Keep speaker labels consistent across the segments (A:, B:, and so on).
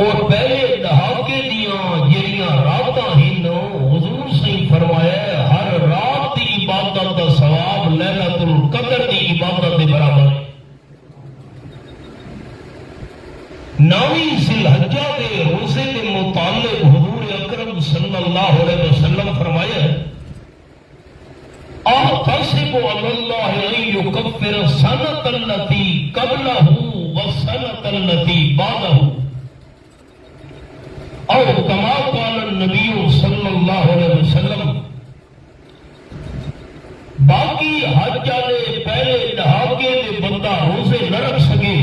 A: اور پہلے دہاکے دیاں جڑیاں راتاں ہن حضور سے فرمایا ہر رات دی عبادت دا ثواب لیلۃ القدر دی عبادت دے برابر ہے۔ نویں ذی الحجہ کے روزے کے متعلق حضور اکرم صلی اللہ علیہ وسلم فرمایا احتسب علی اللہ ان یکفر السنۃ التی قبلہ والسنۃ التی بعدہ اور کما قال النبی صلی اللہ علیہ وسلم۔ باقی حج والے پہلے دہاکے دے بندہ روزے نہ رکھ سکے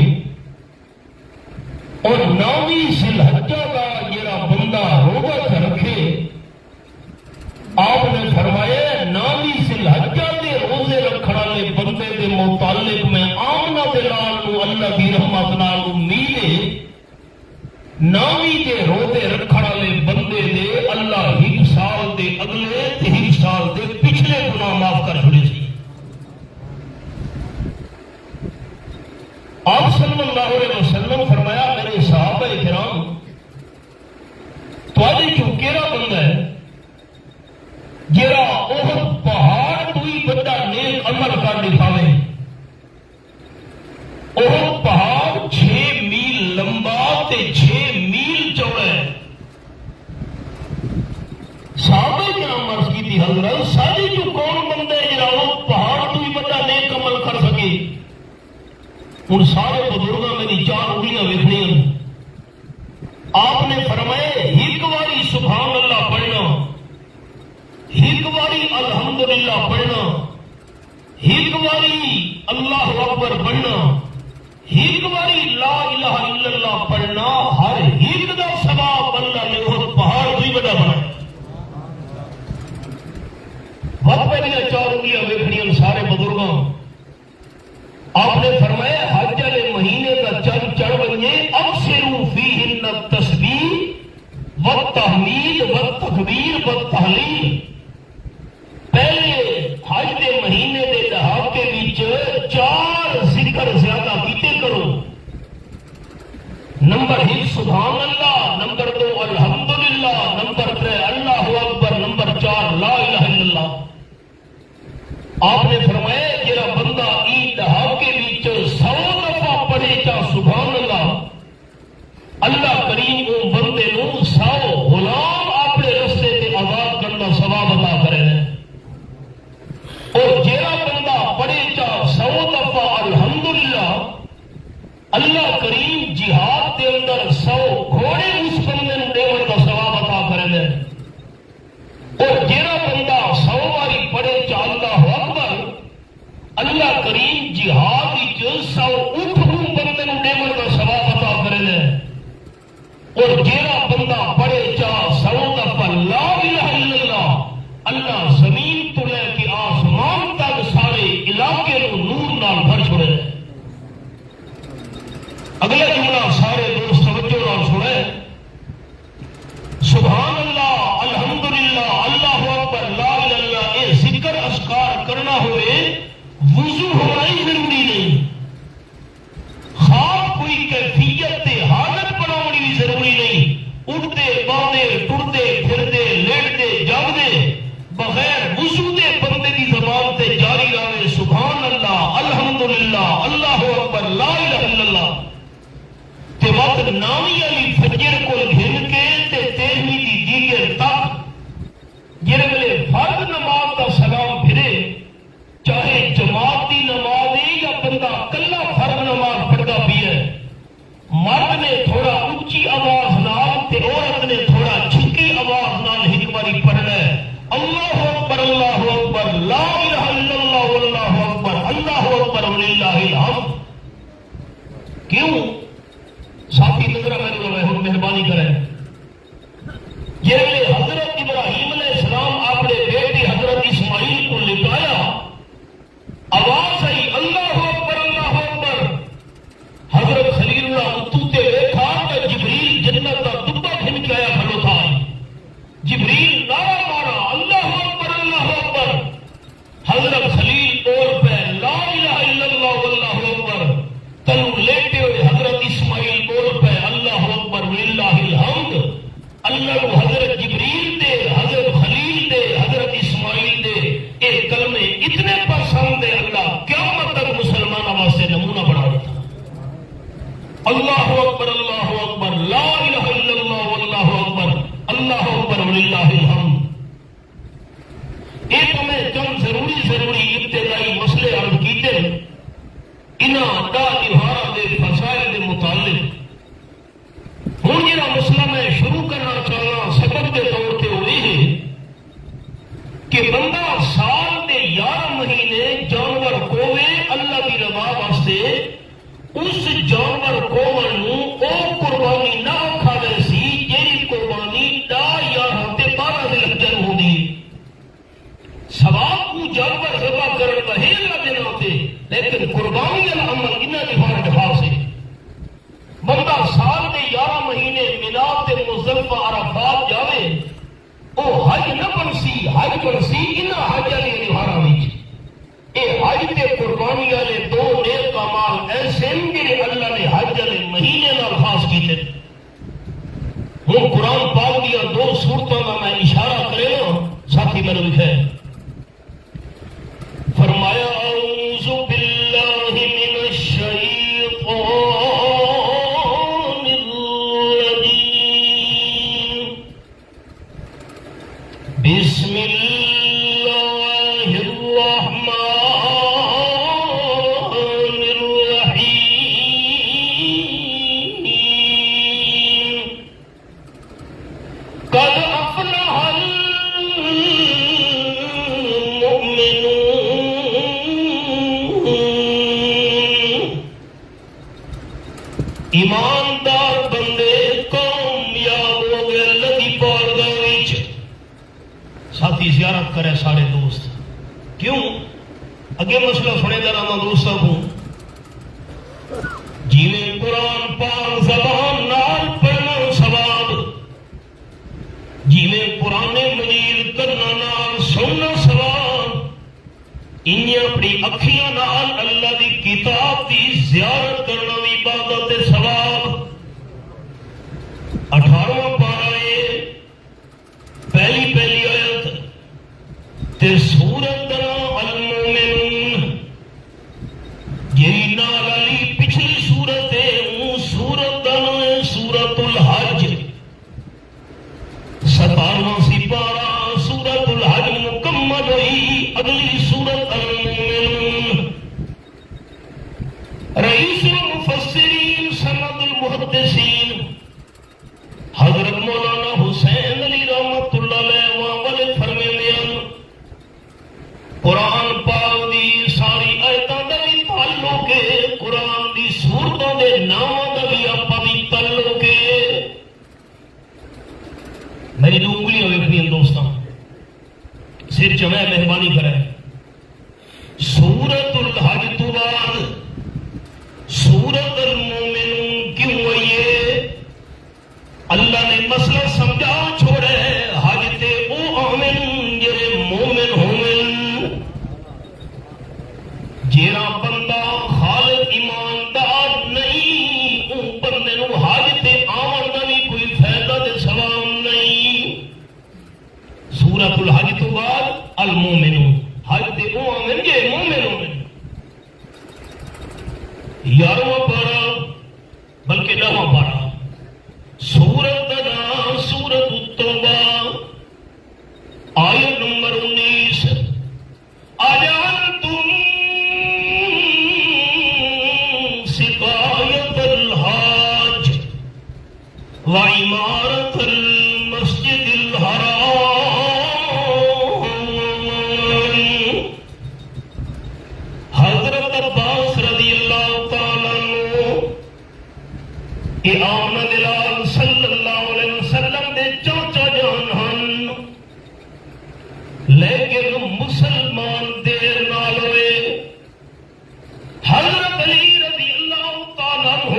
A: اور نویں ذی الحجہ کا جڑا بندہ روزہ رکھے، آپ نے فرمایا نویں ذی الحجہ دے روزے رکھنے والے بندے دے متعلق میں آمنہ دلال کو اللہ کی رحمت نال امید ہے نویں دے روزے رکھنے والے بندے دے اللہ ایک سال دے اگلے تے ایک سال دے پچھلے گناہ معاف کر چھڑے سی۔ آپ صلی اللہ علیہ وسلم فرمایا میرے صحابہ کرام تواڈے چوں کیڑا بندہ ہے جڑا احد پہاڑ تو ہی بڑا نیک عمل کر دکھاوے؟ احد پہاڑ 6 میل لمبا تے 6 میل چوڑا ہے۔ صحابہ کرام عرض کی تھی حضرت ساڈے چوں کون بندہ ہے جڑا احد پہاڑ تو ہی بڑا نیک عمل کر سکے؟ ان سارے بزرگوں میری 4 انگلیاں ویکھنیاں۔ آپ نے فرمایا ایک باری سبحان اللہ پڑھنا، ایک باری الحمدللہ پڑھنا، ایک باری اللہ اکبر پڑھنا، ایک باری لا الہ الا اللہ پڑھنا، ہر ایک دا ثواب اللہ نے وہ پہاڑ بھی بڑا بنایا۔ بہت پہلے 4 انگلیاں ویکھنیاں سارے بزرگوں۔ آپ نے فرمایا حج والے مہینے کا چند چڑھ بنے اکثروا فیہن التسبیح والتحمید والتکبیر والتہلیل۔ پہلے حج کے مہینے کے دہاکے وچ 4 ذکر زیادہ کیتے کرو۔ نمبر 1 سبحان اللہ، نمبر 2 الحمدللہ، نمبر 3 اللہ اکبر، نمبر 4 لا الہ الا اللہ۔ آپ نے فرمایا جڑا بندہ ای دہاکے وچ 100 دفعہ پڑھے چا سبحان اللہ، اللہ کریم وہ بندے نو 100 غلام اپنے رستے تے آزاد کرنا ثواب عطا کرے۔ اور جڑا بندہ پڑھے چا 100 دفعہ الحمدللہ، اللہ کریم جہاد کے اندر 100 گھوڑے اس بندے نو دیون کا ثواب عطا کرے۔ اور جڑا بندہ 100 باری پڑھے چا اللہ اکبر، اللہ کریم جہاد وچ 100 اٹھ بندے نو دیون کا ثواب عطا کرے۔ اور جڑا بندہ پڑھے چا 100 دفعہ لا الہ الا اللہ، اللہ زمین تو لے کے آسمان تک سارے علاقے نو نور نال بھر چھوڑے۔ اگلا جملہ سارے دوست توجہ نال سنے، سبحان اللہ، الحمدللہ، اللہ اکبر، لا الہ الا اللہ، اے ذکر اذکار کرنا ہوئے وضو ہونا ہی ضروری نہیں، خواب کوئی کیفیت تے حالت بناونی بھی ضروری نہیں، اٹھتے باندھے ٹرتے پھرتے لیٹتے جاگتے بغیر وضو دے بندے دی زبان تے جاری رہے سبحان اللہ، الحمدللہ، اللہ اکبر، لا الہ الا اللہ۔ تے وقت نامی علی فجر کو گھن کے تے 13ویں دی دیگر تک جڑے ویلے فرض نماز دا سلام پھرے، چاہے جماعت دی نماز ہے یا بندہ کلا فرض نماز پڑھتا بھی ہے، مرد نے تھوڑا اونچی آواز نال تے عورت نے تھوڑا چھکی آواز نال ایک باری پڑھنا ہے، اللہ اکبر، اللہ اکبر، لا الہ الا اللہ، واللہ اکبر، اللہ اکبر وللہ الحمد۔ کیوں ساتھی نظر میں مہربانی کریں، یہ حضرت ابراہیم علیہ السلام اپنے بیٹے حضرت اسماعیل کو لٹایا، آواز آئی اللہ اکبر، اللہ اکبر، حضرت خلیل اللہ اتو تے دیکھا کہ جبریل جنت کا دبا کھن کے آیا کھڑو تھا، جبریل نعرہ مارا اللہ اکبر، اللہ اکبر، حضرت خلیل بول پہ لا الہ الا اللہ، واللہ اکبر، تنو لیٹے ہوئے حضرت اسماعیل بول پہ اللہ اکبر وللہ اللہ اکبر لا الہ الا اللہ واللہ اکبر وللہ الحمد۔ یہ تو میں چند ضروری ابتدائی مسئلے عرض کیتے انہاں دا تہوار دے فضائل دے متعلق۔ ہوں جہاں مسئلہ میں شروع کرنا چاہنا سبب کے طور پہ وہ یہ ہے کہ بندہ سال کے 11 مہینے جانور کوے اللہ کی رضا واسطے اس جانور کومن او قربانی نہ کھاوے سی جیڑی قربانی 10 تے 12 دے لگن ہوندی ثواب کو جانور ذبح کرنے کا ہے اللہ دے نام تے، لیکن قربانی والا عمل انہاں دی فارغ سے بندہ سال کے 11 مہینے میلاد تے مزدلفہ عرفات جاوے او حج نہ بنسی، حج بنسی انہاں حج والے تہواروں وچ۔ اے حج تے قربانی والے دو نیک اعمال ایسے ہیں جڑے اللہ نے حج والے مہینے نال خاص کیتے۔ ہوں قرآن پاک دیا 2 سورتوں کا میں اشارہ کرے نا ساتھی میرے لکھے فرمایا اعوذ باللہ من الشیطان بسم اللہ الرحمن الرحیم قد افلح المؤمنون، ایماندار بندے کامیاب ہو گئے اللہ کی بارگاہ وچ۔ ساتھی زیارت کرے سارے دوست، کیوں اگے مسئلہ سنے دا نام دوستاں کو جیویں قرآن پاک زبان نال پڑھنا ثواب، جیویں قرآن مجید کرنا نال سننا ثواب، انہیں اپنی اکھیاں نال اللہ دی کتاب دی زیارت کرنا بھی عبادت ثواب۔ 18واں پارہ پہلی آیت تے سورت دا المومنون جی نال علی پچھلی سورت ہے وہ سورت دا نام ہے سورت الحج۔ 17واں سپارہ سورت الحج مکمل ہوئی، اگلی سورت المومنون۔ رئیس المفسرین سند المحدثین حضرت مولانا حسین علی رحمت اللہ علیہ والے فرمیندے ہیں قرآن پاک دی ساری آیتاں دا بھی تعلق ہے، قرآن دی سورتاں دے ناماں دا بھی آپا بھی تعلق ہے۔ میری 2 انگلیاں ویکھنیاں دوستاں، سر چویں مہربانی کرے۔ سورت الحج تو بعد سورت المومنون کیوں ہوئی ہے؟ اللہ نے مسئلہ سمجھا چھوڑے حج تے او آمن جڑے مومن ہومن، جیڑا بندہ خالق ایماندار نہیں او بندے نو حج تے آمن دا بھی کوئی فائدہ تے ثواب نہیں۔ سورۃ الحج تو بعد المومنون، حج تے او آمن جے مومن ہومن۔ 11واں پارہ بلکہ 10واں پارہ سورت دا نام سورت التوبہ، آیت نمبر 19 اجعلتم سقایۃ الحاج وعمارۃ المسجد الحرام۔ حضرت عباس رضی اللہ تعالیٰ عنہ یہ آمنہ دلال صلی اللہ علیہ وسلم دے چاچا جان ہن، لیکن مسلمان دیر نال ہوئے۔ حضرت علی رضی اللہ تعالیٰ عنہ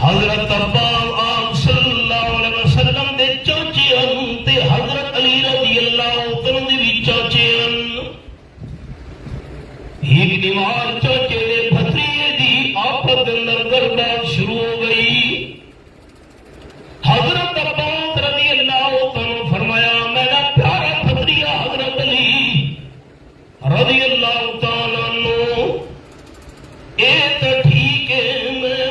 A: حضرت عباس صلی اللہ علیہ وسلم دے چاچے ہن تے حضرت علی رضی اللہ تعالیٰ دے بھی چاچے ہن۔ ایک دیوار چاچے دے بھتریے دی آپت اندر گردان شروع ہو گئی۔ حضرت عباس رضی اللہ عنہ فرمایا میرا پیارا بھتریا حضرت علی رضی اللہ تعالیٰ عنہ اے تو ٹھیک ہے میں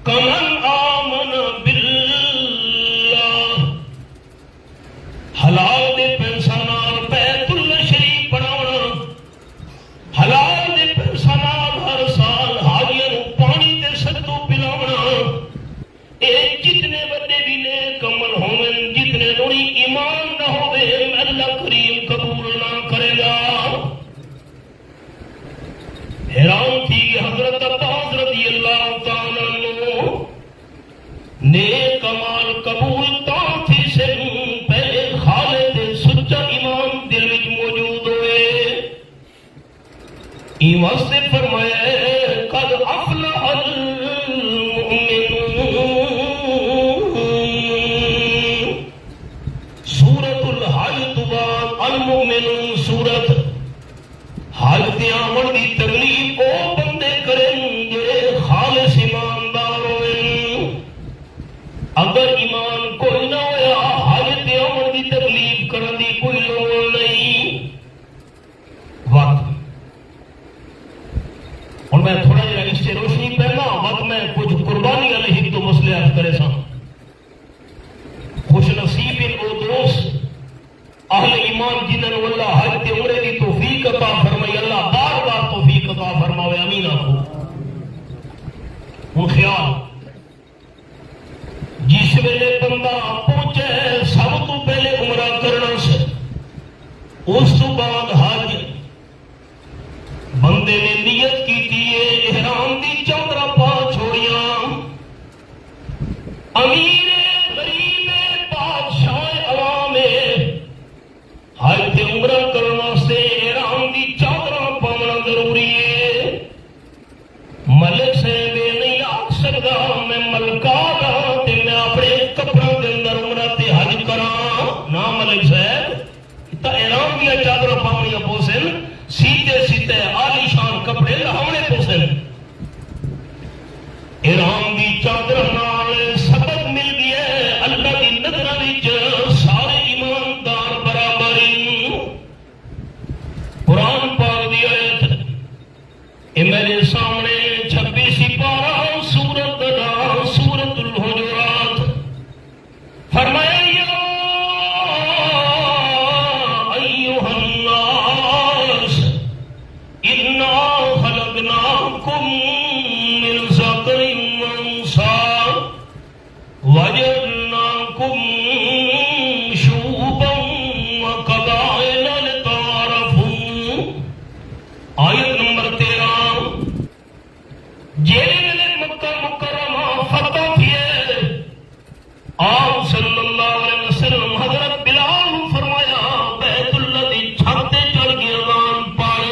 A: کمن آمن باللہ حلال دے پیسہ نال بیت اللہ شریف بناونا، حلال دے پیسہ نال ہر سال حاجیاں نوں پانی تے سدو پلاونا، اے جتنے بڑے بھی نیک عمل ہوون، جتنے نوری ایمان نہ ہوے اللہ کریم قبول نہ کرے گا۔ حیران تھی حضرت عباس رضی اللہ تعالی عنہ، نیک عمل قبول تا تھی سے پہلے خالد سچا ایمان دل وچ موجود ہوئے۔ ایمان سے فرمایا قد افلح المؤمنون، سورۃ الحج تو بعد المؤمنون سورت حج تے آمن دی تکلیف او بندے کرن جڑے خالص ایماندار ہوئن۔ اگر ایمان کوئی نہ ہویا حج تے آمن دی تکلیف کرن دی کوئی لوڑ نہیں۔ وقت اور میں تھوڑا جہا اس سے روشنی پہلا وقت میں کچھ قربانی علیہ تو مسئلے عرض کرے سا۔ خوش نصیب او دوست اہل ایمان جنہوں اللہ حج تے عمرے دی توفیق عطا فرمائی، اللہ بار بار توفیق عطا فرماوے، امین آخو۔ ہن خیال جس ویلے بندہ پہنچے سب تو پہلے عمرہ کرنا سے، اس تو بعد حج، بندے نے نیت کی احرام دی چادر پا چھوڑیاں، امیر غریب بادشاہ عوام حج تے عمرہ کرنے واسطے احرام دی چادر پاونا ضروری ہے۔ ملک صاحب نہیں آکھ سکدا میں ملکا دا تے میں اپنے کپڑوں دے اندر عمرہ تے حج کراں، نہ ملک صاحب تا احرام دی چادر پاونیاں پوسن، سیدھے سیدھے عالی شان کپڑے لہاونے پوسن۔ احرام دی چادر نال سبق مل گیا اللہ دی نظر وچ سارے ایماندار برابر ہیں۔ قرآن پاک دی آیت اے میرے سامنے 26 پارہ سورۃ الحجرات، فرمایا یا ایھا الناس انا خلقناکم من ذکر وانثى وجعلناکم شعوبا وقبائل لتعارفوا۔ آیت نمبر 13۔ جیلے ویلے مکہ مکرمہ فتح کیے آپ صلی اللہ علیہ وسلم حضرت بلال فرمایا بیت اللہ دی چھت تے چڑھ کے اذان پڑھ،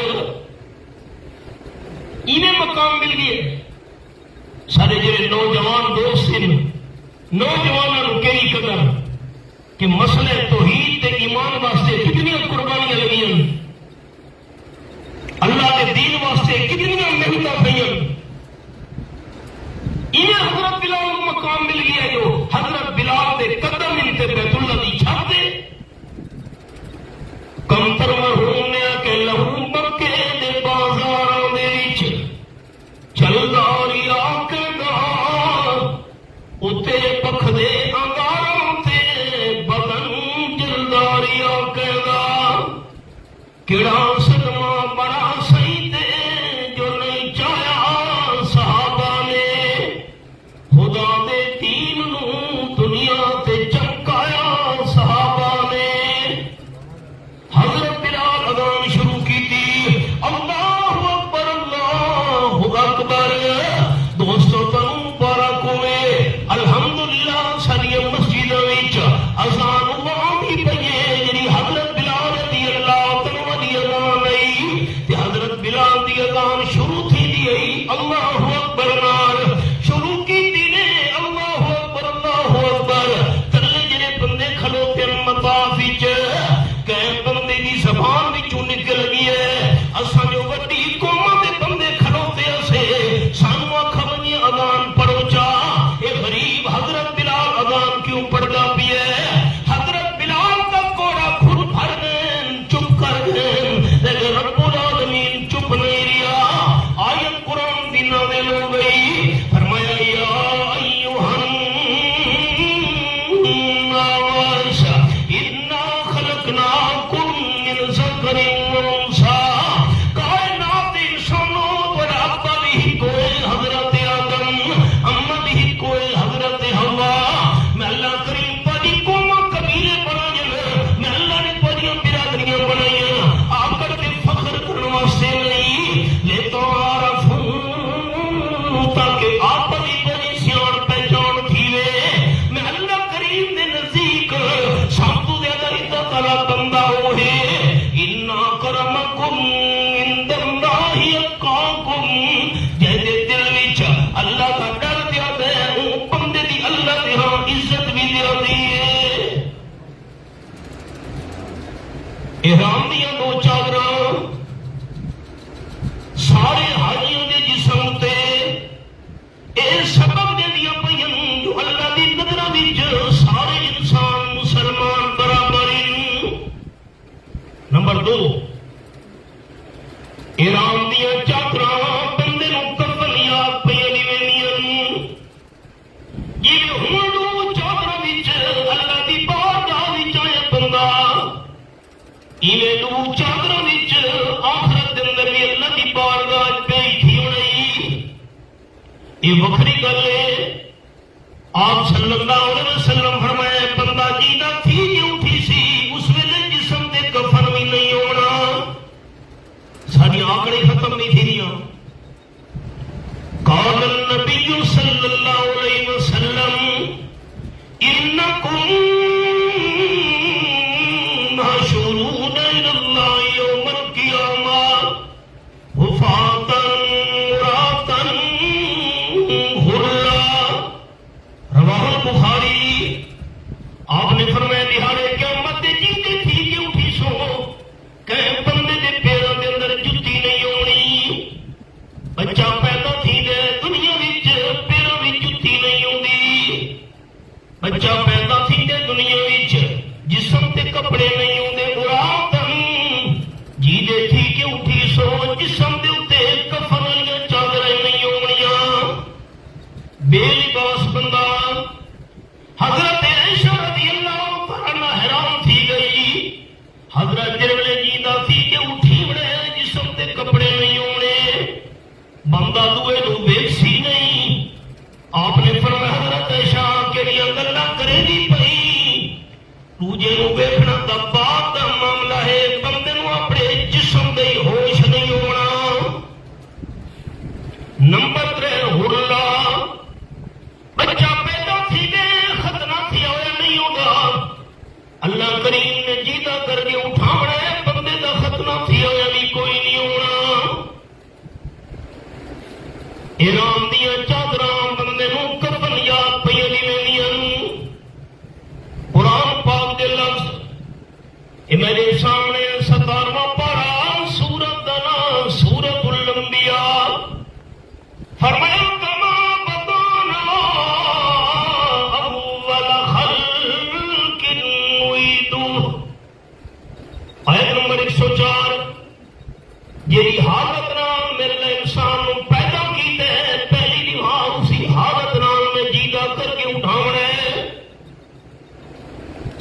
A: انہیں مقام مل گئے۔ سارے جڑے نوجوان دوست ہیں نوجوانوں کیڑی قدر کہ مسئلے توحید تے ایمان واسطے کتنی قربانیاں لگیاں، اللہ کے دین واسطے کتنی محنت پہ، انہیں حضرت بلال کو مقام مل گیا جو حضرت بلال دے قدم ملتے بیت اللہ دی چھت دے کمتر مرحوم نے کہ لہو مکے دے بازاراں دے وچ چلدا ریا کدا، اتے پکھ دے انگاراں تے بدن جلدا ریا کدا، کیڑا صدمہ بڑا سہی تے جو نہیں چاہیا صحابہ نے، خدا دے دین نو دنیا تے چمکایا صحابہ نے۔ حضرت بلال اذان شروع کی تھی، اللہ اکبر اللہ اکبر، دوستو تنوں مبارک ہوئے الحمدللہ ساری مسجد وچ اذان عام ہی پئی ہے، جڑی حضرت بلال رضی اللہ تعالی عنہ اللہ کا ڈر زیادہ ہے، وہ بندے دی اللہ کے ہاں عزت بھی زیادہ ہے۔ احرام دیاں دو چادراں سارے حاجیوں کے جسم تے اے سبب دیندیاں پئیاں جو اللہ دی نظراں وچ سارے انسان مسلمان برابر ہیں۔ نمبر 2، احرام دیاں چادراں بندے نوں کفن یاد پئیاں دیویں جویں ہن دو چادراں وچ اللہ دی بارگاہ وچ آیا بندہ، ایویں دو چادراں وچ آخرت دے اندر بھی اللہ دی بارگاہ پئی تھی ہوئی۔ یہ وکھری گل ہے۔ آپ صلی اللہ علیہ وسلم فرمایا بندہ جینا تھی جی اٹھی سی اس ویلے جسم دے کفن بھی نہیں ہونا، ساری آنکڑیں ختم نہیں تھی۔ قال النبی صلی اللہ علیہ وسلم انکم محشورون الی اللہ یوم القیامہ حفاۃ عراۃ غرلا، رواہ البخاری۔ آپ نے فرمایا دہاڑے قیامت دے جیندے تھی کہ اٹھی سو کہ بندے دے پیراں دے اندر جُتی نہیں ہونی، بچہ پیدا تھی دے دنیا وچ پیراں وچ جُتی نہیں ہوندی، بچہ پیدا تھی دے دنیا وچ جسم تے کپڑے نہیں ہوندے، عراۃ جی دے تھی کہ اٹھی سو جسم دے اوتے کفن والیاں چادراں نہیں ہونیاں، بے لباس بندہ۔ حضرت عائشہ رضی اللہ عنہا حیران تھی گئی، حضرت جرولے جیندہ تھی کہ اٹھی بڑے جسم تے کپڑے نہیں ہونے، بندہ دوئے نو ویکھ سی نہیں۔ آپ نے فرمایا حضرت عائشہ کیڑیاں گلاں کرے دی پئی، دوجے نو ویکھنا تا بعد دا معاملہ ہے، بندے نو اپنے جسم دے ہوش نہیں ہونا۔ نمبر 3، غرلا، بچہ پیدا تھی دے ختنہ تھی ہویا نہیں ہوگا، اللہ کریم نے جیتا کر کے اٹھاونا ہے، بندے دا ختنہ تھی ہویا بھی کوئی نہیں ہونا۔ احرام دیاں چادراں بندے نوں کفن یاد پئیاں دیویں۔ قرآن پاک دے لفظ یہ میرے سامنے 17واں پارہ سورت دا نام سورت الانبیاء، فرمایا کما بدانا اول خلق نعیدہ، آیت نمبر 104۔ جیڑی حالت نال میرے انسان نوں پیدا کیتا ہے پہلی نہار اسی حالت نال میں جیدا کر کے اٹھاونا ہے۔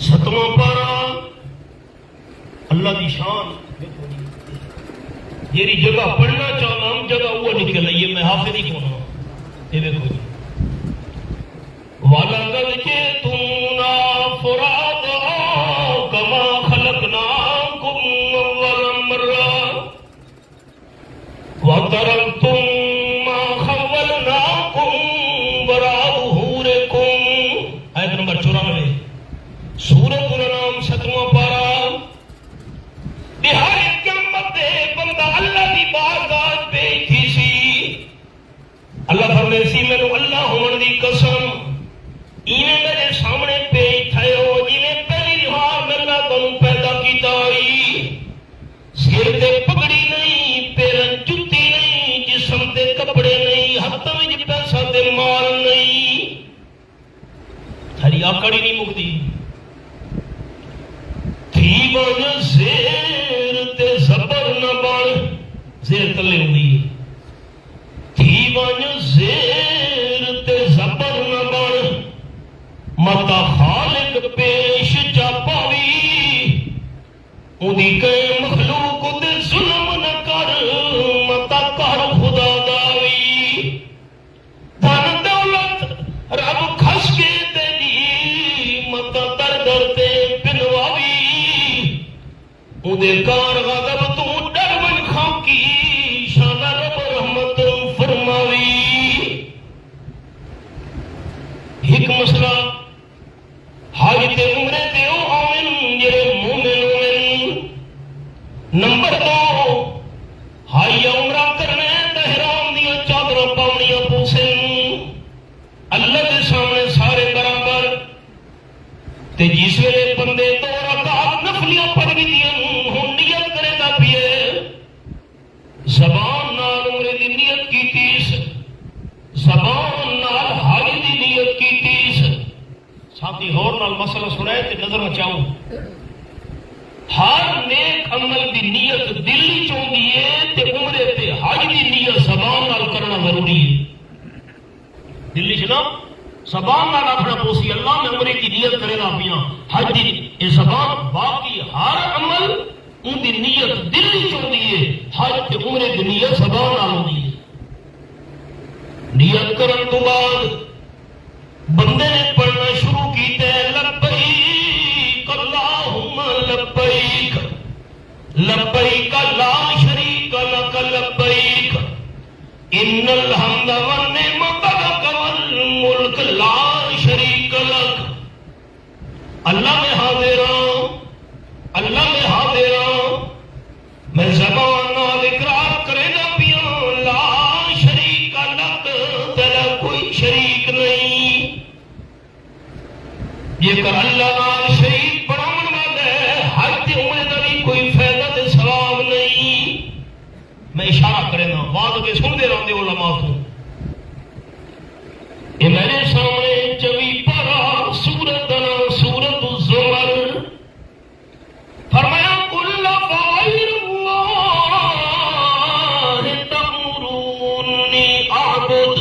A: 7واں پارہ اللہ دی شان، جیڑی جگہ پڑھنا چاہنا ہم جگہ وہ نکل آئی ہے، میں حافظ ہی کون ہوں۔ یہ دیکھو جی، وَلَقَدْ جِئْتُمُونَا فُرَادَىٰ كَمَا خَلَقْنَاكُمْ أَوَّلَ مَرَّةٍ وَتَرَكْتُم مَّا خَوَّلْنَاكُمْ وَرَاءَ ظُهُورِكُمْ، آیت نمبر 94، سورۃ الانعام 7واں پارہ۔ دہاڑے قیامت دے بندہ اللہ دی بارگاہ پہ تھی سی، اللہ فرمائے سی مینوں اللہ ہون دی قسم ایویں میرے سامنے پہ تھے ہو جویں پہلی نہار میں اللہ تانوں پیدا کیتا ہوئی، سر تے پگڑی نہیں، پیرن جُتی نہیں، جسم تے کپڑے نہیں، ہاتھاں وچ پیسہ تے مال نہیں، تھری آکڑی نہیں مکتی۔ تھی بن زیر تے زبر نہ بن، زیر تلے ہوئی، تھی بن زیر تے زبر نہ بن، متا خالق پیش جا پاوی، اودی کئی مخلوق تے ظلم نہ کر، متا کر خدا داوی، دھن دولت رب کھس کے تے دی، متا در در تے پنواوی، اودے کار غضب تو ڈر من خاکی، شان رب رحمت فرماوی۔ ایک مسئلہ حج تے عمرے تے او آمن جڑے مومن ہوئن۔ نمبر 2، حج عمرہ کرنا ہے تے احرام دیاں چادراں پاونیاں پوسن۔ جس ویلے بندے 2 رکعت نفلیاں پڑھ گئیاں ہن نیت کرے گا پیے زبان نال عمرے دی نیت کیتیس زبان نال حج دی نیت کیتیس ساتھی ہور نال مسئلہ سنائے تے نظر بچاؤں ہر نیک عمل دی نیت دل وچ ہوندی ہے تے عمرے تے حج دی نیت زبان نال کرنا ضروری ہے دل وچ نا زبان نال اپنا پوسی اللہ میں عمرے کی نیت کرے گا پیاں حج دی یہ زبان باقی ہر عمل ان دی نیت دل وچ ہوندی ہے حج تے عمرے دی نیت زبان نال ہوندی ہے نیت کرن تو بعد بندے نے پڑھنا شروع کیتے لبیک اللہم لبیک لبیک لا شریک لک لبیک ان الحمد والنعمت لک والملک لا شریک لک اللہ میں حاضر ہوں اللہ میں حاضر ہوں میں زبان نال اقرار کرے گا پیوں لا شریک لک تیرا کوئی شریک نہیں یہ کر اللہ نال شریک بناون والے حج تے عمرے دا بھی کوئی فائدہ تے ثواب نہیں میں اشارہ کرے نا بعد کے سن دے رہندے علماء کو یہ میرے سامنے 24 پارہ سورت الزمر فرمایا کل فغیر اللہ تأمرونی اعبد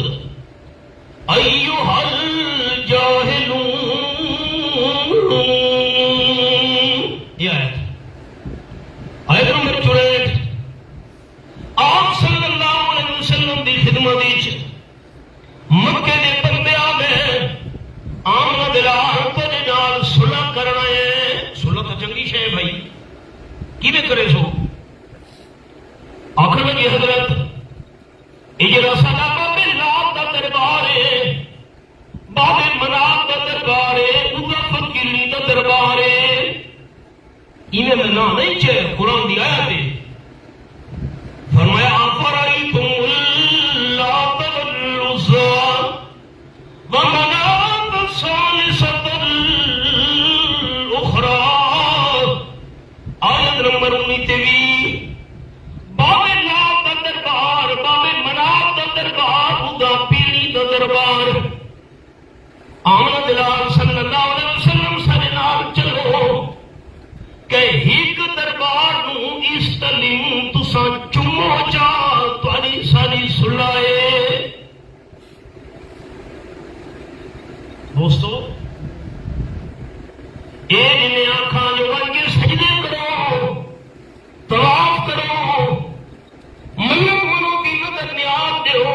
A: ایھا الجاہلون یہ آیت نمبر 64 آپ صلی اللہ علیہ وسلم دی خدمت وچ مکے دے بندے آ گئے آمنا دلال تیرے نال صلح کرنا ہے صلح تو چنگی شے بھائی کیویں کرے سو آخر لگی حضرت یہ جڑا ساڈا بابے لات دا دربار ہے بابے منات دا دربار ہے ادا فقیری دا دربار ہے انہیں میں نہ نہیں چاہے قرآن دی آیت ہے فرمایا افرأیتم اللات والعزی ومناة الثالثة الأخرى آیت نمبر 19 بابے لات دا دربار بابے منات دا دربار ادا پیری دا دربار آمنا دلال صلی اللہ علیہ وسلم سارے نال چلو کہ ایک دربار نو استلم تساں چمو چا تاری ساری سلائے دوستو اے جنہیں آنکھاں جو ونگے سجدے کرو طواف کرو منو منو کی نظر نیاد دیو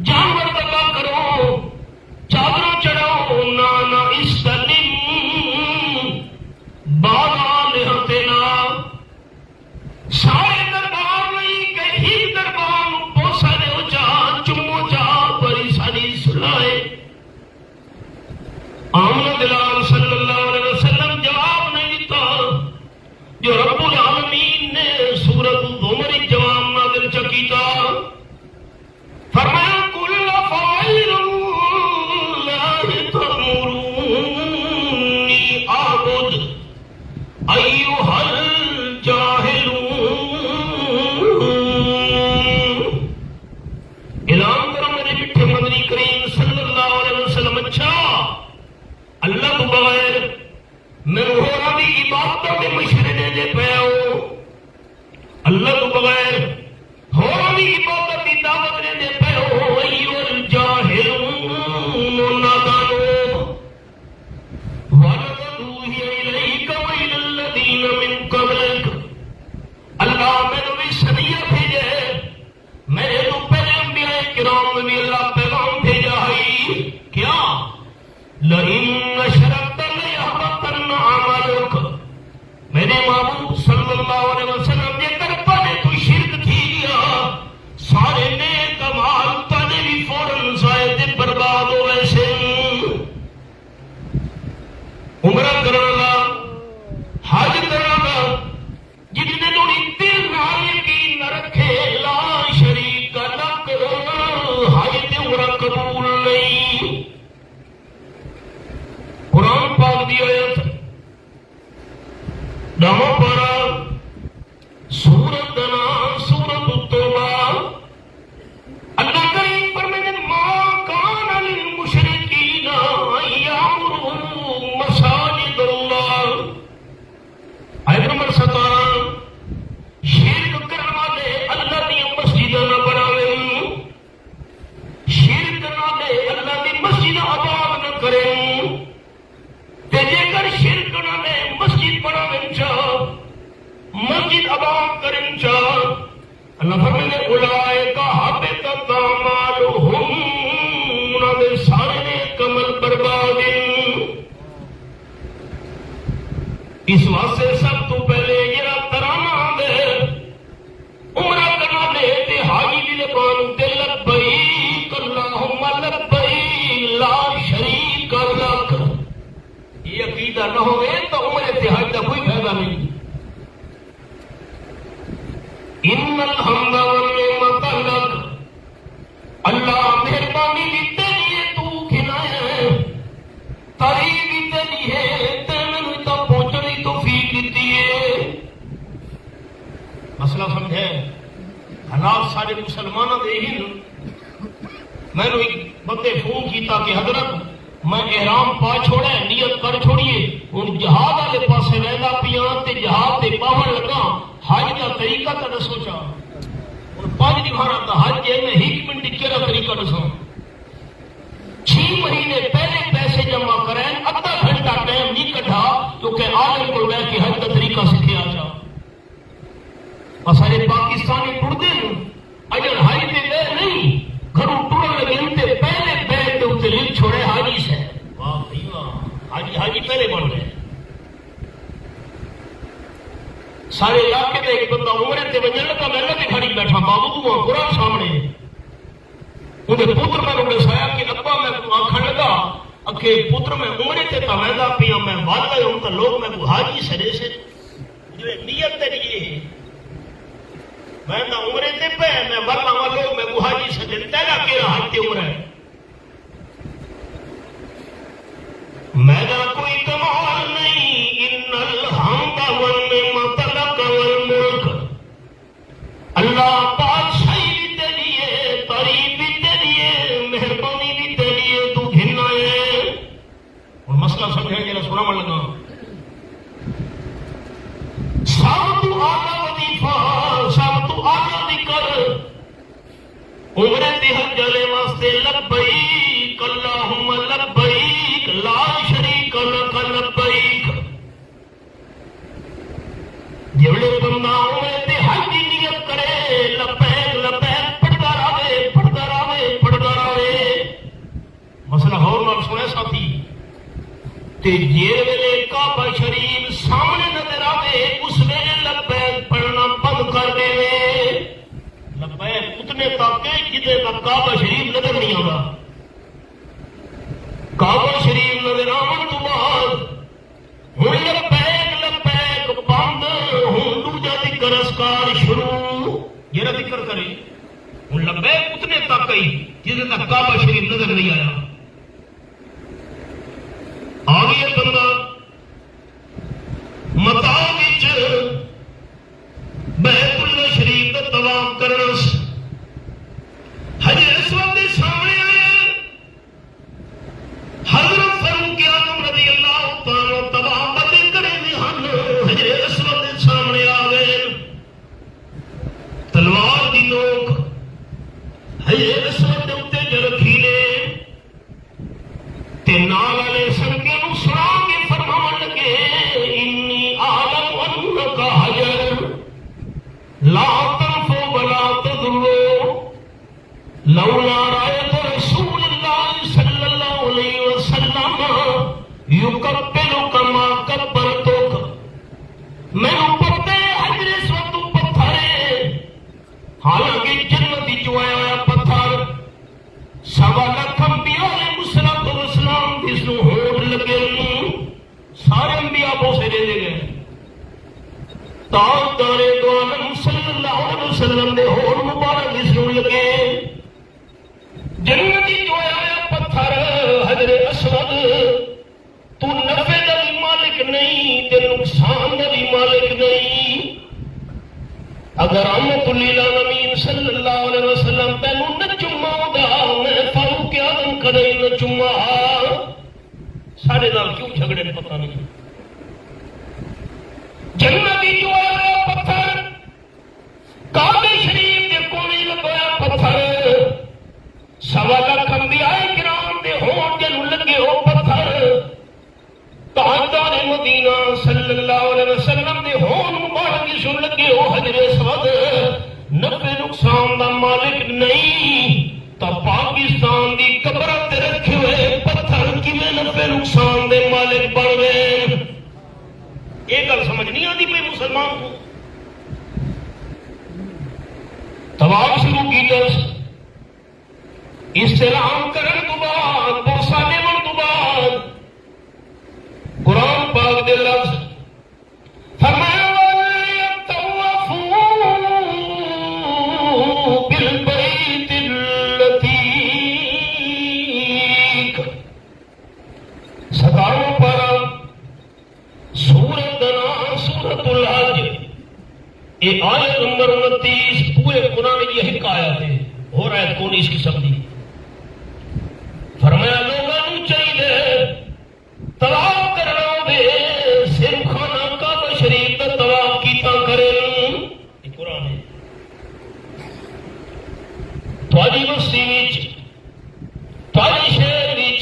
A: جانور دبا کرو چادروں چڑھاؤ نانا استلم بالا لہتنا سارے دربار نہیں کہ ہی دربار پوسا دے ہو جا چمو جا بری ساری سلائے آمنا دلال صلی اللہ علیہ وسلم جواب نہیں دیتا جو رب العالمین نے سورۃ الزمر جواب نازل چکیتا فرمایا کل فغیر اللہ تأمرونی اعبد ایھا الجاہلون اعلان کرو میرے مٹھے مدنی کریم صلی اللہ علیہ وسلم اچھا اللہ تو بغیر میں ہورا دی عبادتوں کے مشورے دے پے ہو اللہ تو بغیر ہورا دی عبادت کی دعوت دے پے ہو ایھا الجاہلون نادانو وَلَقَدْ أُوحِيَ إِلَيْكَ وَإِلَى الَّذِينَ مِن قَبْلِكَ اللہ میں نے بھی صدیہ بھیجے میں تو پہلے انبیاء کرام میں بھی اللہ پیغام بھیجا ہے کیا لئن اشرکت لیحبطن عملک میرے محبوب صلی اللہ علیہ وسلم یہ کر پڑے تو شرک تھی گیا سارے نیک کمال پڑے بھی فوراً زائد برباد ہو ویسے عمرہ کرنا حج کرنا جتنے لوگ دل نال یقین نہ رکھے لا شریک لک حج تے عمرہ قبول نہیں تباہ کرن چاہ اللہ فرمائے اولئک حبطت اعمالهم انہاں دے سارے عمل برباد اس واسطے سب تو پہلے جڑا ترانہ دے عمرہ کرنا دے تے حاجی دی زبان تے لبیک اللہم لبیک لا شریک لک یہ عقیدہ نہ ہوئے تو عمرے تے حج کا کوئی فائدہ نہیں ان الحمد والنعمت لک اللہ مہربانی دی تیری تو کھلایا ہے تعریف دی تیری ہے تے میں تو پہنچنے توفیق دیتی ہے مسئلہ سمجھے حالات سارے مسلمانوں دے ہی میں نے ایک بندے فون کیتا کہ حضرت میں احرام پا چھوڑا نیت کر چھوڑیے ہوں جہاد والے پاسے رہنا پیا تے جہاد تے پاون لگا حج کا طریقہ تو دسو چاہ ہوں 5 دیوارا کا حج ہے میں 1 منٹ کہڑا طریقہ دسوں 6 مہینے پہلے پیسے جمع کریں ادھا گھنٹہ ٹائم نہیں کٹھا کیونکہ عالم کو لے کے حج کا طریقہ سیکھا جا سارے پاکستانی ٹرتے ہیں اگر حج تے گئے نہیں گھروں ٹرن لگے تے پہلے بیٹھ کے اتنے لکھ چھوڑے حاجی سے واہ بھائی واہ حاجی پہلے بن گئے سارے علاقے میں ایک بندہ عمرے تے وجن لگا میں نے کھڑی بیٹھا بابو تو قرآن سامنے انہیں پتر میں نے دسایا کہ ابا میں آنکھن لگا اکھے پتر میں عمرے تے تا ویدا پیا میں وال گئے ہوں تو لوگ میں کو حاجی سرے سے جو نیت تیری یہ ہے میں نہ عمرے تے پہ میں ورنہ لوگ میں کو حاجی سرے تیرا کیرا حج تے عمرہ ہے میرا کوئی کمال نہیں ان الحمد والنعمت لک والملک اللہ بادشاہی بھی تیری ہے تعریف بھی تیری ہے مہربانی بھی تیری ہے تو گھننا ہے اور مسئلہ سمجھے جرا سنا من لگا سب تو آگا وظیفہ سب تو آگا ذکر عمرے دی حج جلے واسطے لبیک اللہم لبیک لا شریک لک لبیک جوڑے بندہ عمرے تے حج دی نیت کرے لبیک لبیک پڑھدا رہے مسئلہ اور نال سنے ساتھی تے جے ویلے کعبہ شریف سامنے نظر آوے اس ویلے لبیک پڑھنا بند کر دے لبیک اتنے تک جتنے تک کعبہ شریف نظر نہیں آتا کعبہ شریف نظر آنے تو بعد ہوں لبیک بند ہوں دوجا ذکر اذکار شروع یہ ذکر کرے ہوں لبیک اتنے تک ہی جتنے تک کعبہ شریف نظر نہیں آیا آگے بندہ متا بیت اللہ شریف کا طواف کرنا حجر اسود کے سامنے آیا حضرت فاروق اعظم رضی اللہ تعالی طواف بندے کرے ہن حجر اسود کے سامنے آ گئے تلوار دی نوک حجر اسود کے اتنے جو رکھی نے تے نال والے سڑکے نو سنا کے فرمان لگے انی اعلم انک حجر لا تنفو ولا تضرو لولا رأيت رسول الله صلى الله عليه وسلم يقبلك ما قبلتك میں پتے حجر اسود پتھر حالانکہ جنت جو آیا پتھر 1.25 انبیاء علیہ السلام جس نو ہونٹ لگے سارے انبیاء بوسے دے گئے تاجدار دو عالم صلی اللہ علیہ وسلم دے ہونٹ مبارک جس نو لگے جنتی جو آیا پتھر حجر اسود تو نفع دا بھی مالک نہیں تے نقصان دا بھی مالک نہیں اگر رحمت للعالمین صلی اللہ علیہ وسلم تینوں نہ چما دا میں فاروق اعظم کدے نہ چما سارے نال کیوں جھگڑے پتہ نہیں جنتی جو آیا پتھر کعبہ شریف دے کونے لگایا پتھر 1.25 انبیاء کرام دے ہون جنوں لگے ہو پتھر تاجدار مدینہ صلی اللہ علیہ وسلم دے ہون مبارک سن لگے کہ وہ حجر اسود نفع نقصان دا مالک نہیں، تو پاکستان دی قبر تے رکھے ہوئے پتھر کیویں نفع نقصان دے مالک بن گئے؟ یہ گل سمجھ نہیں آتی پئی مسلمان کو؟ طواف شروع کیتا، استلام کرن تو بعد بوسا دیون تو بعد قرآن پاک دے لفظ فرمایا بالبیت العتیق، 17 پارہ سورۃ سورۃ الحج، یہ آیت نمبر 29 پورے قرآن کی یہ آیت ہے، اور آیت کون اس قسم دی؟ فرمایا لوگوں چاہیے طواف کرنا دے صرف خانہ کعبہ شریف کا طواف کیتا کرے، یہ قرآن ہے۔ تھوڑی بستی وچ تھوڑی شہر وچ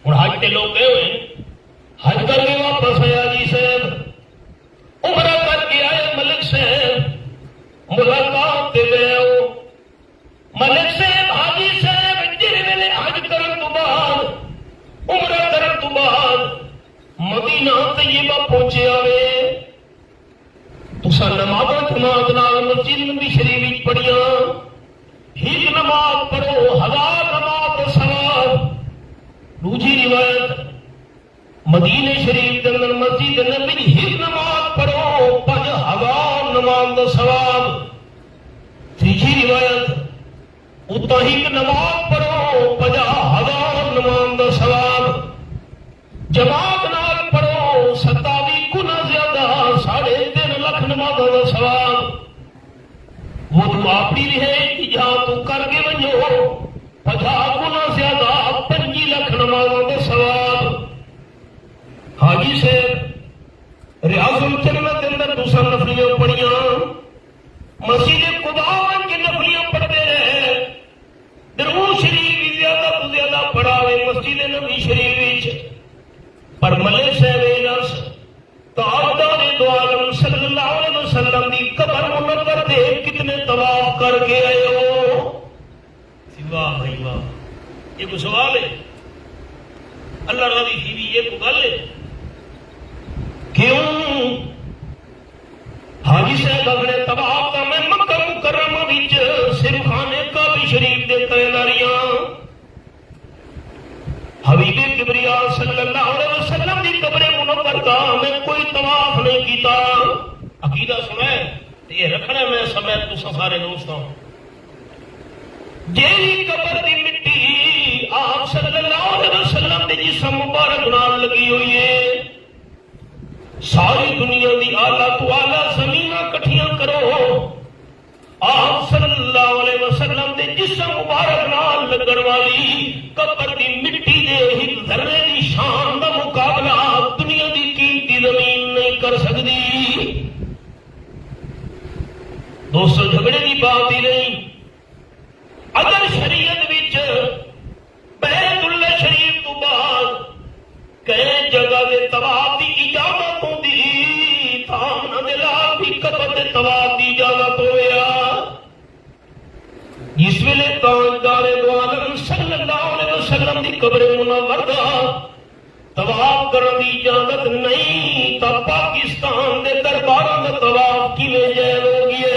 A: ہن حج تے لوگ گئے ہوئے، حج کر کے واپس آیا جی صاحب، عمرہ کر کے آئے ملک صاحب، ملاقات تے گئے ہو ملک صاحب حاجی صاحب جڑے ویلے حج کرن تو بعد عمرہ کرن تو بعد مدینہ طیبہ پہنچے آوے، تساں نماز جماعت نال مسجد نبی شریف وچ پڑھیاں، ایک نماز پڑھو 1000 نماز دا ثواب۔ دوسری روایت مدینے شریف کے اندر مسجد نبی ایک نماز پڑھو 5000 نماز دا ثواب۔ تیسری روایت اتنا ہی نماز پڑھو 50,000 نماز دا ثواب، جماعت نال پڑھو 27 گنا زیادہ 3.5 لاکھ نماز دا ثواب۔ وہ تو اپنی رہے کہ جہاں تو کر کے ونجو 50 گنا زیادہ 5 لاکھ نماز دا ثواب۔ حاجی صاحب ریاض الجنہ کے اندر دوسرا نفلیاں پڑھیاں، مسجد قباء کے نفلیاں پڑھتے رہے، درود شریف بھی زیادہ تو زیادہ پڑھا ہوئے مسجد نبی شریف وچ، پر ملک صاحب نس تاجدار دو عالم صلی اللہ علیہ وسلم دی قبر منور دے کتنے طواف کر کے آئے ہو؟ واہ بھائی واہ، یہ کوئی سوال ہے؟ اللہ راضی تھی بھی یہ کوئی گل ہے؟ کیوں حاجی صاحب اگلے طواف کا میں مکہ مکرمہ وچ صرف خانے کعبہ شریف دے تیاریاں، حبیب کبریا صلی اللہ علیہ وسلم دی قبر منور دا میں کوئی طواف نہیں کیتا۔ عقیدہ سنائے یہ رکھنا میں سمیت تو سارے دوستوں، جیڑی قبر دی مٹی آپ صلی اللہ علیہ وسلم دے جسم مبارک نال لگی ہوئی ہے، ساری دنیا دی آلہ تو آلہ زمیناں کٹھیاں کرو، آپ صلی اللہ علیہ وسلم دے جسم مبارک نال لگن والی قبر دی مٹی دے ایک ذرے دی شان دا مقابلہ دنیا دی قیمتی زمین نہیں کر سکتی۔ دوستو جھگڑے دی بات ہی نہیں، اگر شریعت وچ بیت اللہ شریف تو بعد کئی جگہ دے طواف دی اجازت ہوندی، تھامنا دے لال بھی قبر دے طواف دی اجازت ہویا، جس ویلے تاجدار دو عالم صلی اللہ علیہ وسلم دی قبر منور دا طواف کرن دی اجازت نہیں، تا پاکستان دے درباراں دا طواف کیویں جائز ہو گیا؟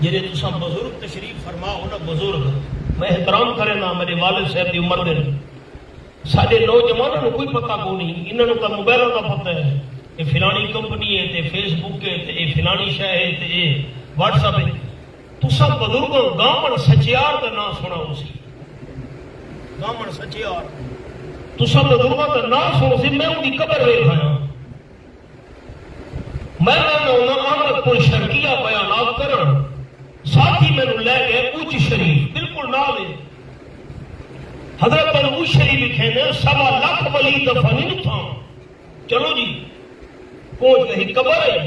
A: جڑے تساں بزرگ تشریف فرماؤ نا، بزرگ میں احترام کرے نا، میرے والد صاحب دی عمر دے، سارے نوجوانوں کو کوئی پتہ کو نہیں، انہوں کا موبائلوں کا پتہ ہے، یہ فلانی کمپنی ہے تے فیس بک ہے تے یہ فلانی شے ہے تے یہ واٹس ایپ ہے۔ تساں بزرگوں گامن سچیار کا نام سنا ہو سی، گامن سچیار تساں بزرگوں کا نام سنو سی، میں ان کی قبر ویکھ آیا، میں احمد پور شرقیہ بیانات کرن، ساتھی میں لے گئے اونچ شریف بالکل نال ہے، حضرت اونچ شریف لکھے نے 1.25 لاکھ ولی دفن نہیں تھا، چلو جی پہنچ گئی قبر ہے،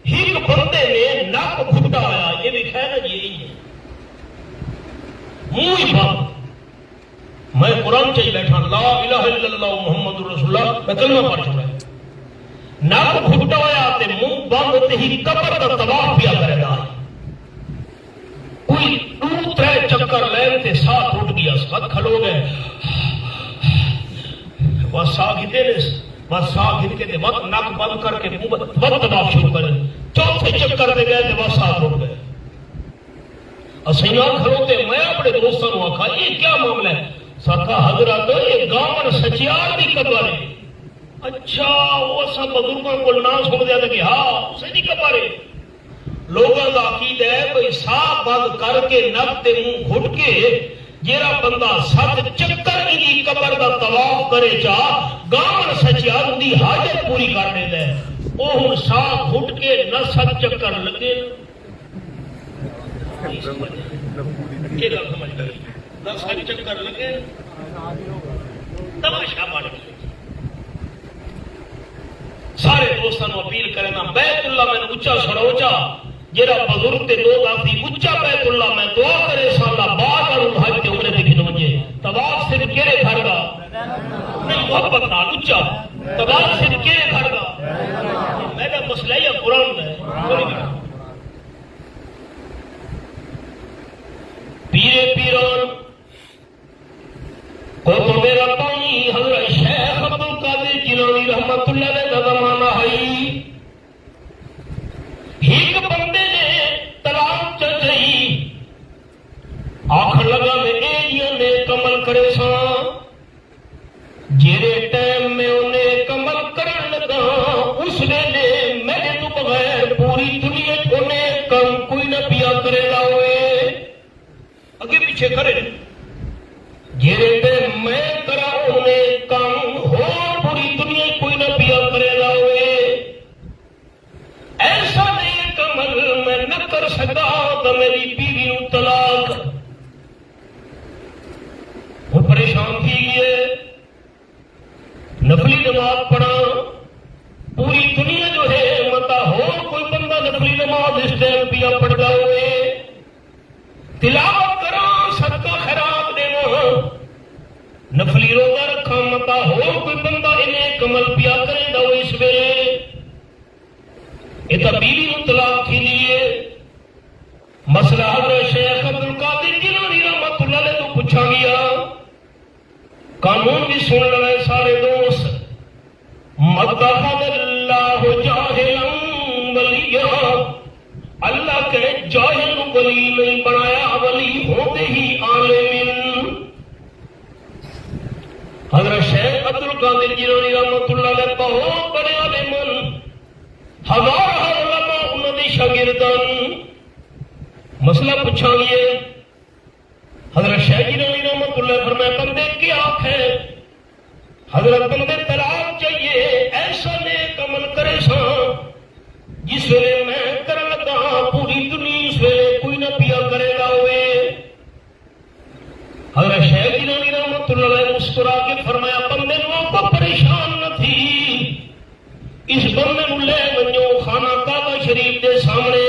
A: ایک بندے نے نک پھٹا آیا، یہ لکھا ہے نا یہی ہے، منہ ہی بند، میں قرآن چاہیے بیٹھا لا الہ الا اللہ محمد رسول اللہ، میں کلمہ پڑھ چھوڑا ہے، نک گھٹا ہوا تے منہ بند تے ہی قبر دا طواف پیا کرے گا. کوئی 2-3 چکر لین تے ساتھ اٹھ گیا ساتھ کھلو گئے بس سا گھتے بس سا گھت کے وقت نک بند کر کے منہ طواف شروع کرے. چوتھے چکر دے گئے تے بس ساتھ اٹھ گئے. اسیاں کھلوتے میں اپنے دوستوں نے آخا یہ کیا معاملہ ہے؟ سکا حضرت یہ گامن سچیار دی قبر ہے. اچھا وہ سب بزرگوں کو نہ سن دیا کہ ہاں اسے نہیں قبر ہے. لوگوں کا عقیدہ ہے کوئی سا بند کر کے نک تے منہ گھٹ کے جیڑا بندہ 7 چکر دی قبر دا طواف کرے چا گامن سچیار دی حاجت پوری کر دیندا ہے. وہ ہن سا گھٹ کے نہ 7 چکر لگے چکر لگے تماشا بن گیا. سارے دوستوں اپیل کرنا بیت اللہ میں اچا سڑو چا جہاں بزرگ کے 2 دافی اچا بیت اللہ میں دعا کرے سالہ بعد حج کے عمرے دکھن وجے طواف صرف کہڑے گھر کا نہیں محبت نال اچا طواف صرف کہڑے گھر کا میرا مسئلہ یہ قرآن ہے. پیرے پیران کو تو میرا پانی حضرت شیخ عبد القادر جیلانی رحمت اللہ علیہ کا زمانہ ہے. ایک بندے نے طلاق چل رہی آخر لگا میں ایجیاں نے کمل کرے سا جیرے ٹائم میں انہیں کمل کرن لگا اس ویلے میرے تو بغیر پوری دنیا انہیں کم کوئی نہ پیا کرے گا ہوئے اگے پیچھے کرے جیرے پہ میں کرا انہیں کام ہو پوری دنیا کوئی نہ پیا کرے گا ہوئے. ایسا نہیں کمل میں نہ کر سکا تو میری بیوی نو طلاق. وہ پریشان تھی گئے نفلی نماز پڑھا پوری دنیا جو ہے متا ہو کوئی بندہ نفلی نماز اس ٹائم پیا پڑھتا ہوئے تلاوت کرا صدقہ خیرات دینا نفلی روزہ رکھا متا ہو کوئی بندہ انہیں کمل پیا کرے گا اس ویلے یہ تو بیوی نو طلاق تھی لیے. مسئلہ حضرت شیخ عبد القادر جیلانی رحمت اللہ علیہ تو پوچھا گیا قانون بھی سن لے سارے دوست. متخذ اللہ جاہلا ولیا اللہ کے جاہل ولی نہیں بنایا ولی ہوتے ہی عالم. حضرت شیخ عبد القادر جیلانی رحمت اللہ علیہ بہت بڑے عالم ہزار علماء انہوں نے شاگردان مسئلہ پوچھا گیا. حضرت شیخ جیلانی رحمت اللہ فرمایا بندے کیا آنکھ ہے حضرت بندے طلاق چاہیے ایسا نیک عمل کرے سا جس ویلے میں کر لگا پوری دنیا اس ویلے کوئی نہ پیا کرے گا ہوئے. حضرت شیخ جیلانی رحمت اللہ علیہ مسکرا کے فرمایا بندے نو کو پریشان نہ تھی اس بندے نو لے ونجو خانہ کعبہ شریف دے سامنے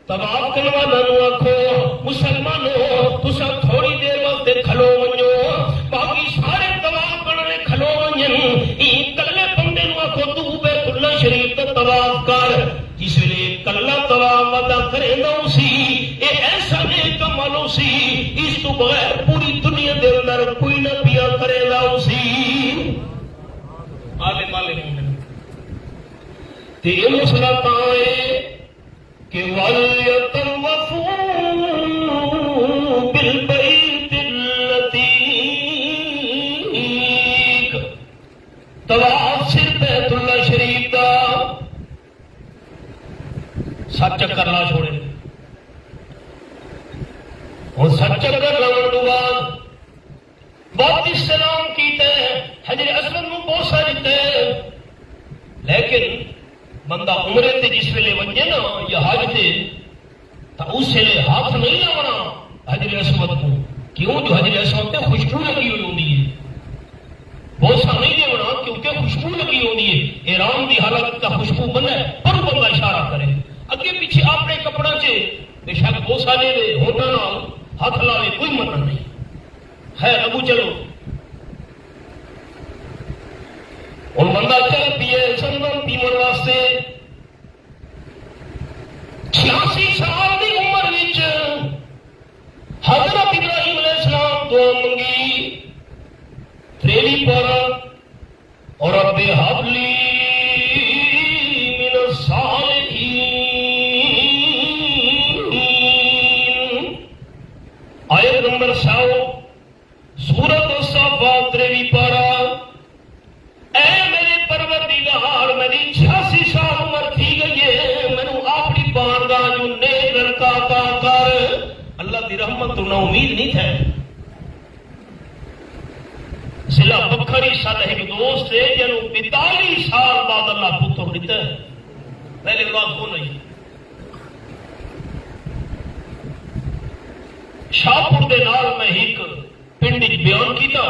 A: طواف کرنے والا نو آکھو مسلمانوں تسا تھوڑی دیر واسطے کھلو ونجو باقی سارے طواف کرنے کھلو ونجن این کلے بندے نو آکھو تو بیت اللہ شریف تے طواف کر جس ویلے کلا طواف ادا کرے نہ اسی اے ایسا نیک عمل اسی اس تو بغیر پوری دنیا دے اندر کوئی نہ پیا کرے گا اسی. عالم عالم تے یہ مسئلہ تائے کہ وَلْيَطَوَّفُوا بِالْبَيْتِ الْعَتِيقِ طواف صرف بیت اللہ شریف دا 7 چکر لا چھوڑے اور 7 چکر لاؤن تو بعد السلام کیتے حجر اسود میں بوسہ دیتے لیکن بندہ عمرے تے جس ویلے ونجے نا یا حج تے تا اس ویلے ہاتھ نہیں لاونا حجر اسود کو کیوں جو حجر اسود تے خوشبو لگی ہوئی ہوندی ہے بوسہ نہیں دیونا کیونکہ خوشبو لگی ہوندی ہے احرام دی حالت تا خوشبو بنے پر بندہ اشارہ کرے اگے پیچھے اپنے کپڑا چ بے شک بوسہ لے لے ہوٹا نال ہاتھ لاوے کوئی منع نہیں. خیر ابو چلو ہوں بندہ چل پیے سنگم پیمن واسطے 86 سال کی عمر حضرت ابراہیم علیہ السلام دعا منگی تریلی پارا اور رب ہب لی من الصالحین آیت نمبر 100 سورۃ الصافات تریلی پارا اے میرے پروردگار میری 86 سال عمر تھی گئی ہے مینوں اپنی بارگاہ جو نیک لڑکا عطا کر اللہ دی رحمت تو نہ امید نہیں تھے ضلع بکھری سال ایک دوست ہے جنہوں 42 سال بعد اللہ پتر دیتا ہے پہلے بات کون نہیں شاہپور دے نال میں ایک پنڈ بیان کیتا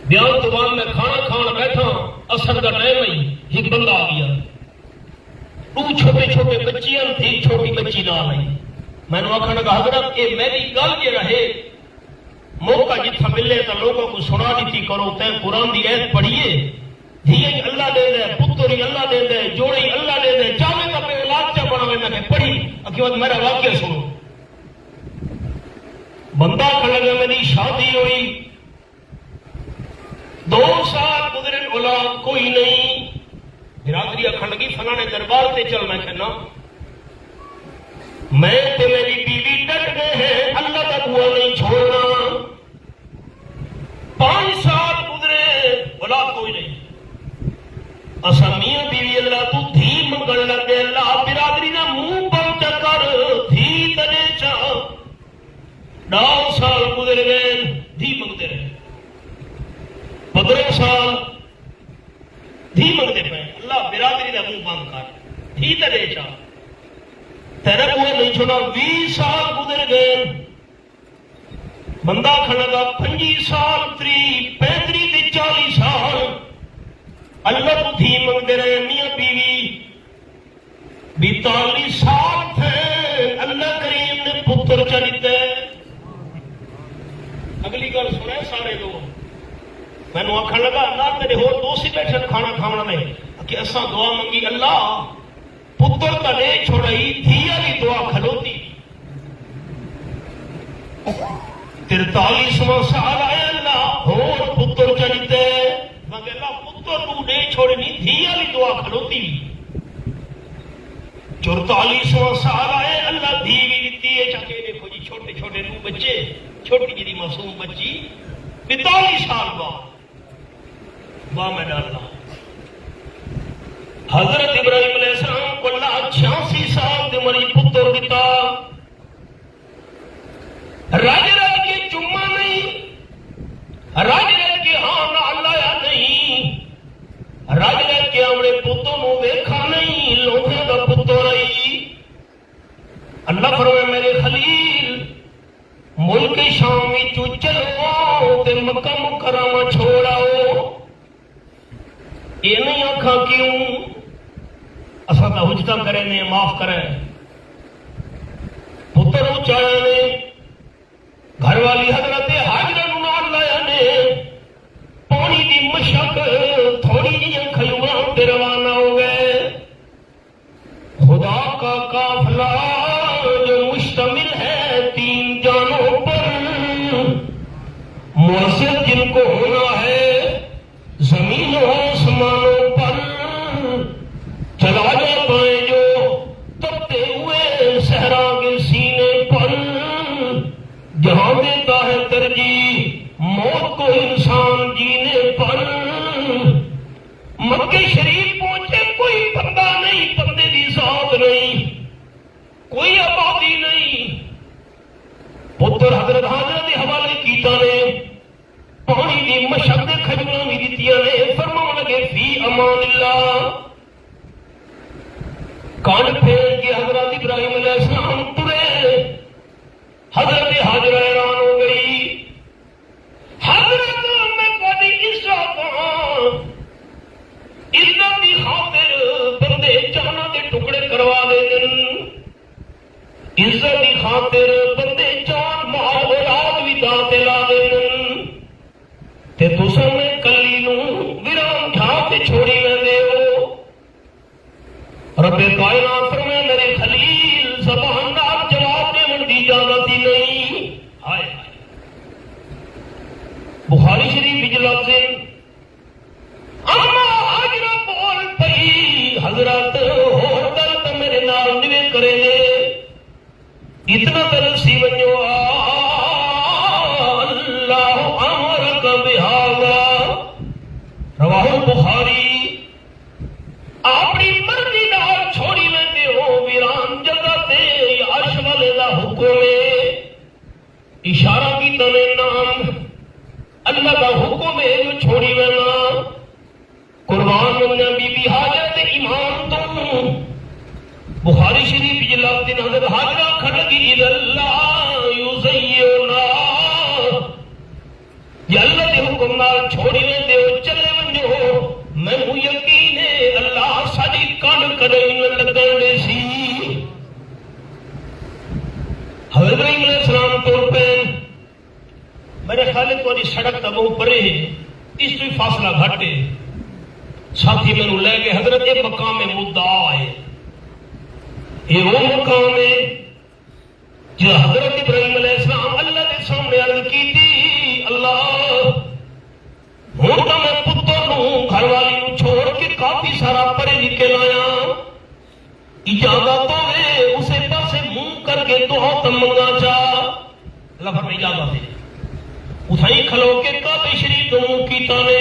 A: بیان تو بعد میں کھانا کھانا بیٹھا اثر کا ٹائم ہی ایک بندہ آ گیا تو چھوٹے چھوٹے بچیاں تھی چھوٹی بچی نہ آئی میں نے آخر لگا حضرت یہ میری گل یہ رہے موقع جتھا ملے تو لوگوں کو سنا دیتی کرو تے قرآن دی ایت پڑھیے دھی اللہ دے دے پتری اللہ دے دے جوڑی اللہ دے دے چاہے تو پہ علاج چا بنا میں نے پڑھی اکیوت میرا واقعہ سنو بندہ کھڑا گیا میری شادی ہوئی 2 سال گزرے اولاد کوئی نہیں برادری اکھڑ لگی فلانے دربار تے چل میں کہنا میں تے میری بیوی ڈٹ گئے ہیں اللہ کا دعا نہیں چھوڑنا 5 سال گزرے اولاد کوئی نہیں اسا میاں بیوی اللہ تو دھی منگن لگے اللہ برادری نہ منہ بند کر دھی تنے چا 9 سال گزر گئے دھی منگتے رہے 15 سال دھی منگتے پہ اللہ برادری نہ منہ بند کر دھی تنے چا تیرا کوئی نہیں چھوڑا 20 سال گزر گئے بندہ کھڑا گا 25 سال 35 تے 40 سال اللہ کو دھی منگتے رہے میاں بیوی 42 سال تھے اللہ کریم نے پتر چلیتے اگلی گل سنے سارے لوگ میں نے آخر لگا اللہ تیرے ہو دوست ہی بیٹھے کھانا کھانا میں کہ ایسا دعا منگی اللہ پتر کا لے چھوڑائی دھیا بھی دعا کھلوتی 43واں سال آیا اللہ اور پتر چلیتے مگر اللہ پتر تو لے چھوڑنی دھیا بھی دعا کھلوتی 44واں سال آئے اللہ دھی بھی دیتی ہے چاہے دیکھو جی چھوٹے چھوٹے دو بچے چھوٹی جی معصوم بچی 42 سال بعد واہ میں ڈالنا حضرت ابراہیم علیہ السلام کو اللہ 86 سال دے مری پتر دیتا راج راج کے چمہ نہیں راج راج کے ہاں نہ اللہ یا نہیں راج راج کے ہمارے پتوں نو دیکھا نہیں لوگوں کا پتر رہی اللہ فرمائے میرے خلیل ملک شام چلو تے مکہ مکرمہ چھوڑاؤ یہ نہیں آکھا کیوں اصل کا حجتا کرے نے معاف کرے پتر اچایا نے گھر والی حضرت حاجرہ نال لایا نے پانی دی مشک تھوڑی جی کھجوراں تے روانہ ہو گئے خدا کا قافلہ جو مشتمل ہے 3 جانوں پر مؤثر جن کو ہونا ہے زمین و آسمانوں پر چلا جاتا ہے جو تپتے ہوئے صحرا کے سینے پر جہاں دیتا ہے ترجیح موت کو انسان جینے پر مکہ شریف پہنچے کوئی بندہ نہیں بندے کی ذات نہیں کوئی آبادی نہیں پتر حضرت حاضر کے حوالے کیتا نے پانی دی مشق دے کھجوراں بھی دتیاں نے فرمان لگے فی امان اللہ کان پھیر کے حضرت ابراہیم علیہ السلام ترے حضرت حاجرہ حیران ہو گئی حضرت میں بڑی عزت عزت کی خاطر بندے جانا کے ٹکڑے کروا دے دن عزت کی خاطر بندے جان مال اولاد بھی داں تے لا دے دن تے تساں میں کلی نوں بخاری شریف اجلاس سے اما حاجرہ بول پئی حضرت ہوٹل تو میرے نال نوے کرے لے اتنا دل سی ونجو اللہ امرک بہذا رواہ البخاری اپنی مرضی نال چھوڑی ویندے ہو ویران جگہ تے عرش والے دا حکم ہے اشارہ کی تنے نام اللہ دا حکم ہے جو چھوڑی وینا قربان منیا بی بی حاجر تے ایمان تو بخاری شریف اجلاس دن حضرت حاجرہ کھڑ لگی اذا اللہ یزیونا یہ اللہ دے حکم نال چھوڑی ویندے ہو چلے ونجو مینوں یقین ہے اللہ ساڈی کن کریں لگن سی حضرت ابراہیم علیہ السلام طور پہ میرے خیال ہے تھوڑی سڑک تو بہت پرے ہے اس تو فاصلہ گھٹ ہے ساتھی میں لے کے حضرت یہ مقام مدعا ہے یہ وہ مقام ہے جو حضرت ابراہیم علیہ السلام اللہ کے سامنے عرض کی تھی اللہ ہوں تو میں پتر نوں گھر والی نوں چھوڑ کے کافی سارا پرے نکل آیا اجازت ہوئے اسے پاسے منہ کر کے دعا تم منگا چاہ اللہ فرمائے اجازت ہے اتھائی کھلو کے کعبہ شریف تو منہ کیتا نے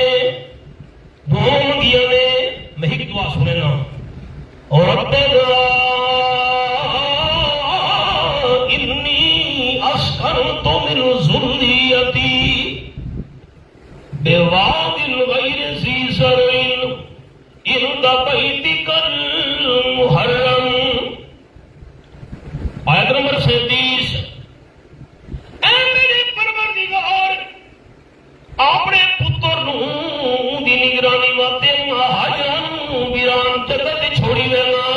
A: دعا منگیا نے میں ایک دعا سننا اور ربنا انی اسکنت من ذریتی بواد غیر ذی زرع عند بیتک المحرم آیت نمبر 37 اے میرے پروردگار اپنے پتر نوں دی نگرانی واسطے حاجرہ نوں ویران جگہ تے چھوڑی وینا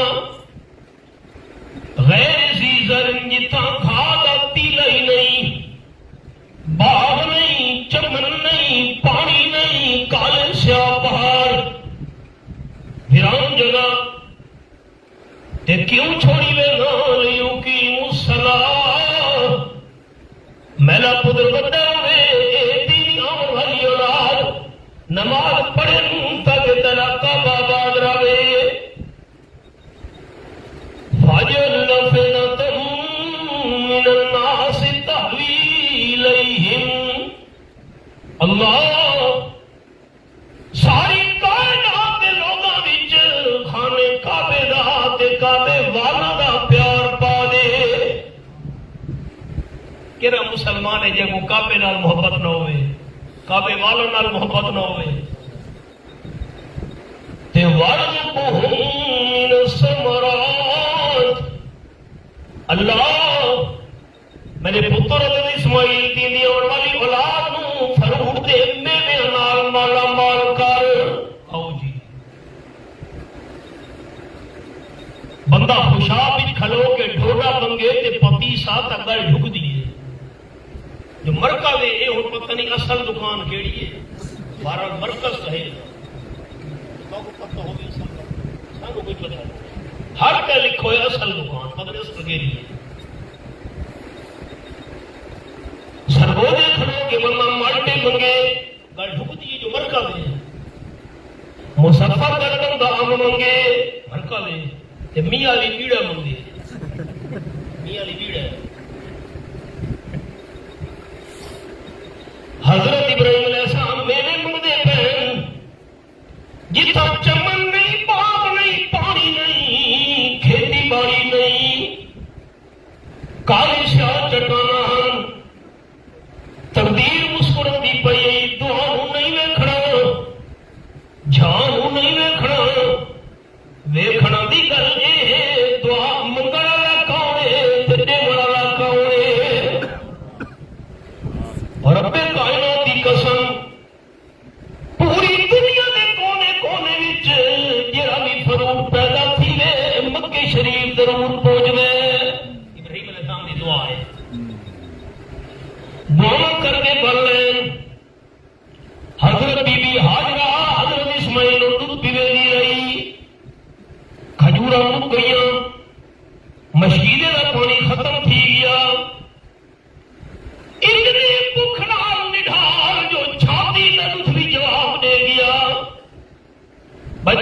A: غیر ذی زرع جتھاں کھاد تیلا ہی نہیں باغ نہیں چمن نہیں پانی نہیں کالے سیاہ پہاڑ ویران جگہ تے کیوں چھوڑی وینا لیقیم الصلاۃ میرا پتر بڑا ہوئے دینی آمن والی اولاد نماز پڑھن تک تیرا کعبہ آباد رہے فاجعل أفئدة من الناس تهوي إليهم اللہ ساری کائنات دے لوگاں وچ خانے کعبے دا تے کعبے والا دا پیار پا دے کہڑا مسلمان ہے جے کو کعبے نال محبت نہ ہوئے کعبے والوں نال محبت نہ ہوئے تے وَرْزُقْهُم مِّنَ الثَّمَرَاتِ اللہ میرے پتر حضرت اسماعیل دی دی اور والی اولاد نو فروٹ دے میوے نال مالا مال کر آؤ جی بندہ خوشاب وچ کھلو کے ڈھوڈا منگے تے پتی ساتھ اگر جھک دیے جو مرکز ہے یہ ہن پتہ نہیں اصل دکان کیڑی ہے بہرحال مرکز ہے پتہ ہو گیا سانو کوئی پتہ نہیں ہر پہ لکھو ہے اصل دکان پتہ نہیں اصل کیڑی ہے سرگودے کھڑو کے بندہ مالٹے منگے گل ڈھک دیے جو مرکا دے مصفر گردن دا ام منگے مرکا دے تے میاں علی بیڑا منگے میاں علی بیڑا حضرت ابراہیم علیہ السلام میرے منگدے پہن جتھا چمن نہیں باغ نہیں پانی نہیں کھیتی باڑی نہیں کالی سیاہ چٹانا تقدیر مسکرن دی پئی دعا نہیں ویکھنا جھان نہیں ویکھنا ویکھنا دی گل اے دعا منگن والا کون ہے تے دین والا کون ہے اور رب کائنات دی قسم پوری دنیا دے کونے کونے وچ جڑا بھی فروٹ پیدا تھیوے مکے شریف ضرور پہنچے ابراہیم علیہ السلام دی دعا ہے دعا کر کے پڑھ لیں حضرت بی بی حاجرہ حضرت اسماعیل دودھ پیوے دی رہی کھجورا مک گئی مشکیدے کا پانی ختم تھی گیا اتنی بھوک نال نڈھال جو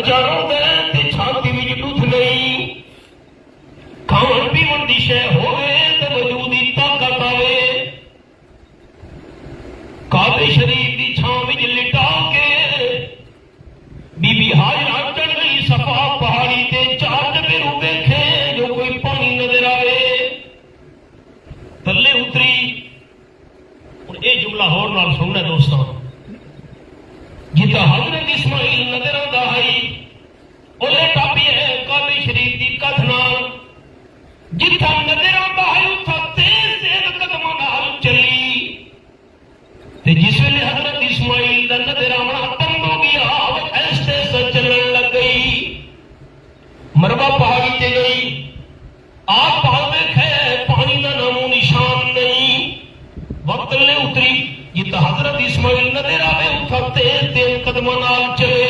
A: بچاروں دے تے چھاتی وچ ڈٹھ نہیں کھان پیون دی شے ہوے تے وجود دی طاقت آوے کعبے شریف دی چھاں وچ لٹا کے بی بی ہاجرہ چڑھ گئی صفا پہاڑی تے چار ڈبے ویکھے جو کوئی پانی نظر آوے تھلے اتری اور اے جملہ ہور نال سننا دوستاں جتا حضرت اسماعیل نظر آندا ہے اولے ٹاپی ہے کعبے شریف دی کدھ نال جتا نظر آندا ہے اتھا تیز تیز قدماں نال چلی تے جس ویلے حضرت اسماعیل دا نظر آونا بند ہو گیا وہ ایسے سے چلن لگ گئی مروا پہاڑی تے گئی آپ پہاڑ دیکھے پانی دا نامو نشان نہیں وقت لے اتری جتا حضرت اسماعیل نظر آوے اتھا تیز تیز قدماں نال چلے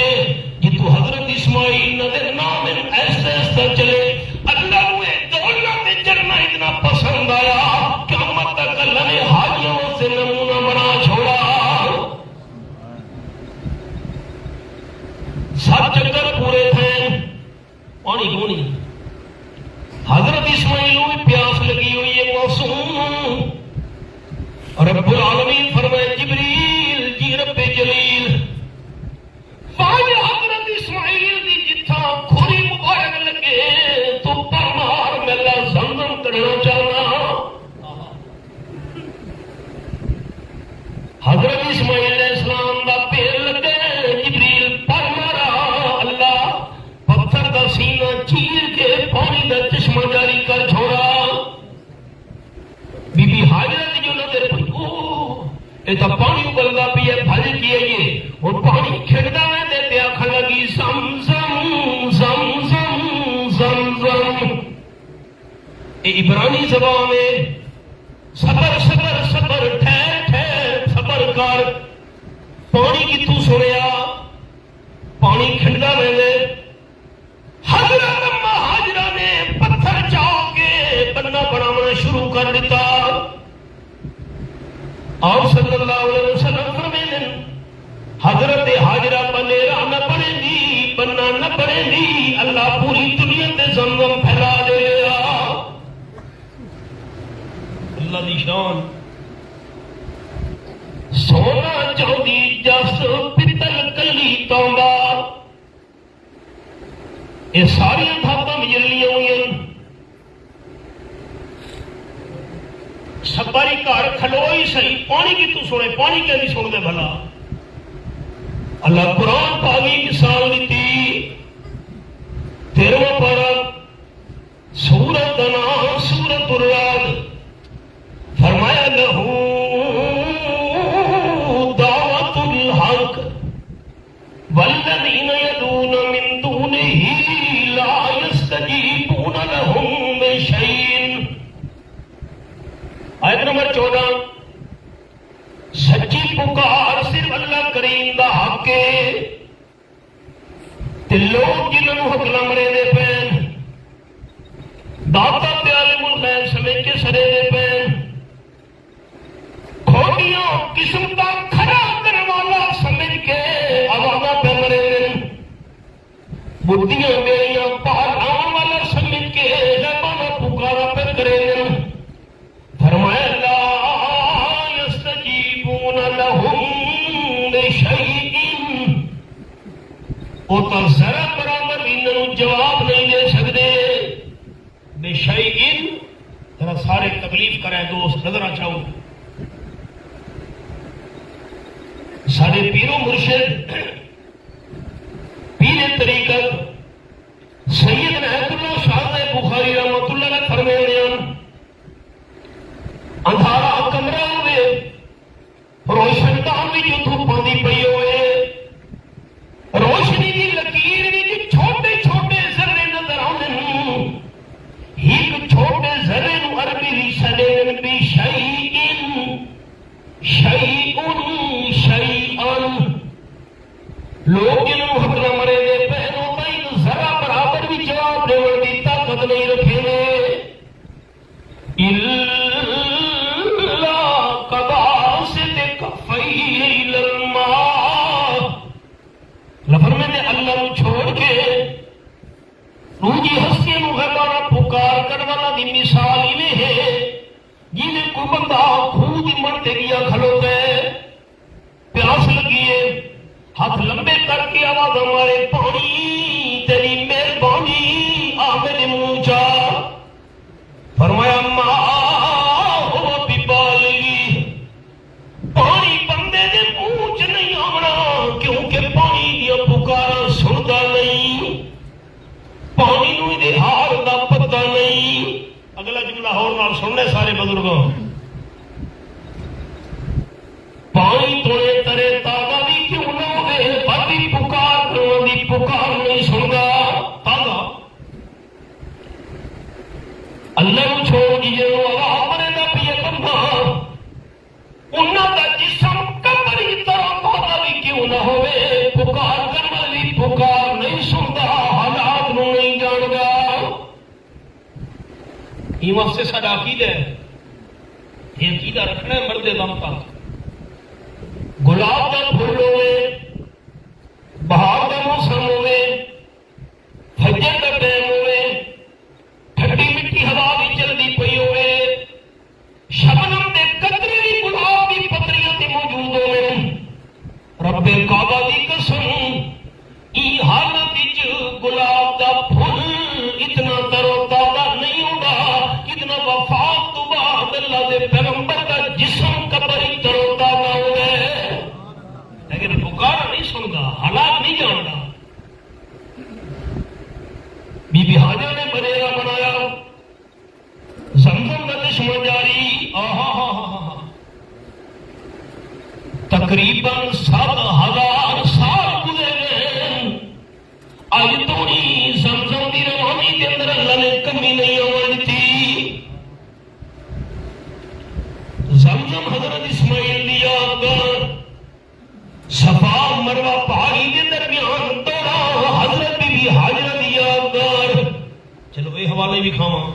A: جتو حضرت اسماعیل نظر نام ایسے ایسے چلے اللہ نے دولت تے چڑھنا اتنا پسند آیا قیامت تک اللہ نے حاجیوں سے نمونہ بنا چھوڑا سات چکر پورے تھے پانی کونی حضرت اسماعیل کو پیاس لگی ہوئی ہے معصوم رب العالمین فرمائے جبریل جی رب جلیل فاج حضرت اسماعیل دی جتھا کھوری مبارک لگے تو پرمار میں اللہ زمزم کرنا چاہنا حضرت اسماعیل علیہ السلام دا پیر لگے جبریل پرمارا اللہ پتھر دا سینہ چیر کے پانی دا چشمہ جاری کر چھوڑا بی بی حاجرہ دی جو نظر پڑی اے تا پانی اگلدا پی ہے بھل کیے یہ اور پانی کھڑدا ہے تے آکھن لگی زم زم زم زم زم زم اے عبرانی زبان میں صبر صبر صبر ٹھہر ٹھہر صبر کر پانی کی تو سنیا پانی کھڑدا رہے حضرت اماں حاجرہ نے پتھر چاہ کے بننا بنانا شروع کر دیتا آپ صلی اللہ علیہ وسلم فرمائے حضرت حاجرہ بنیرا نہ پڑے گی بننا نہ پڑے گی اللہ پوری دنیا تے زمزم پھیلا دے گا اللہ دی شان سونا چاندی جس پتل کلی تانبا یہ ساری دھاتاں مجلیاں ہوئی ہیں سباری کار کھلوئی صحیح پانی کی تو سنے پانی کے نہیں سن دے بھلا اللہ قرآن پاکی مثال دیتی 13واں پارہ سورت نام سورت الرعد فرمایا لہو دعوت الحق والذین یدون من دونہ لا یستجیبون لہم بشیء آیت نمبر 14 سچی پکار صرف اللہ کریم دا حق ہے تے لوگ جنہوں حق لمرے دے پین داتا تے عالم الغیب سمجھ کے سرے دے پین کھوٹیوں قسم کا کھڑا کرنے والا سمجھ کے آوازہ پہ مرے دن بدھیاں میریاں پہل آن والا سمجھ کے لبانا پکارا پہ کرے دن فرمایا لا یستجیبون لہم بشیء وہ تو ذرا برابر انہوں جواب نہیں دے سکتے بشیء ذرا سارے تکلیف کریں دوست نظر آچاؤ سارے پیرو مرشد پیر طریقت سید نہت اللہ شاہ بخاری رحمت اللہ نے فرمائے اندھارا کمرہ ہوئے روشن دان بھی جو دھوپ باندھی پئی ہوئے روشنی دی لکیر بھی جو چھوٹے چھوٹے ذرے نظر آنے ایک چھوٹے ذرے نو عربی بھی سدین بھی شیئن شیئن شیئن لوگ جنہوں حقلہ مرے دے پہنوں تائیں ذرا برابر بھی جواب دے وردی طاقت نہیں رکھے دے لفرمے نے اللہ چھوڑ کے دوجی ہستی نو غیبانہ پکار کرنے والا دی مثال ایویں ہے جیویں کوئی بندہ خوہ دی منتے گیا کھلوتا ہے، پیاس لگی ہے، ہاتھ لمبے کر کے آواز ہمارے پانی تیری مہربانی آ میرے منہ چا، فرمایا ماں ہو بالغی، پانی بندے دے منہ چ نہیں آونا کیونکہ پانی دیا پکارا سنتا نہیں، پانی نو دے حال دا پتہ نہیں۔ اگلا جملہ ہور نال سننے سارے بزرگوں، پانی توڑے ترے تازہ بھی کیوں نہ ہوئے بڑی پکار کرنے دی پکار نہیں سنگا، تازہ اللہ کو چھوڑ دیجئے وہ آواز مرے نہ پیے بندہ، انہاں دا جسم قبر کی طرح تازہ بھی کیوں نہ ہوئے پکار کرنے دی پکار نہیں سنتا، حالات نو نہیں جان گا۔ یہ وقت سے ساڈا عقیدہ ہے، یہ عقیدہ رکھنا ہے مرد دم تک۔ گلاب کا پھول ہوئے، بہار کا موسم ہوئے، فجر کا ٹائم ہوئے، ٹھنڈی مٹی ہوا بھی چلتی پئی ہوئے، شبنم دے قطرے بھی گلاب کی پتریاں تے موجود ہوئے، رب کعبہ دی قسم ای حالت وچ گلاب دا پھول اتنا تر و تازہ نہیں ہوگا جتنا وفات تو بعد اللہ دے پیغمبر کا جسم قبر تر و تازہ ہوئے، لیکن پکارا نہیں سنتا، حالات نہیں جانتا۔ بی بی حاجہ نے بریرہ بنایا، زمزم کا چشمہ جاری، تقریباً 7,000 سال گزرے، اج توڑی زمزم دی روانی کے اندر اللہ نے کمی نہیں آنے دی۔ زمزم حضرت اسماعیل دی یادگار، صفا مروہ پہاڑی کے درمیان دوڑا حضرت بی بی حاجرہ دی یادگار۔ چلو یہ حوالے بھی کھاواں،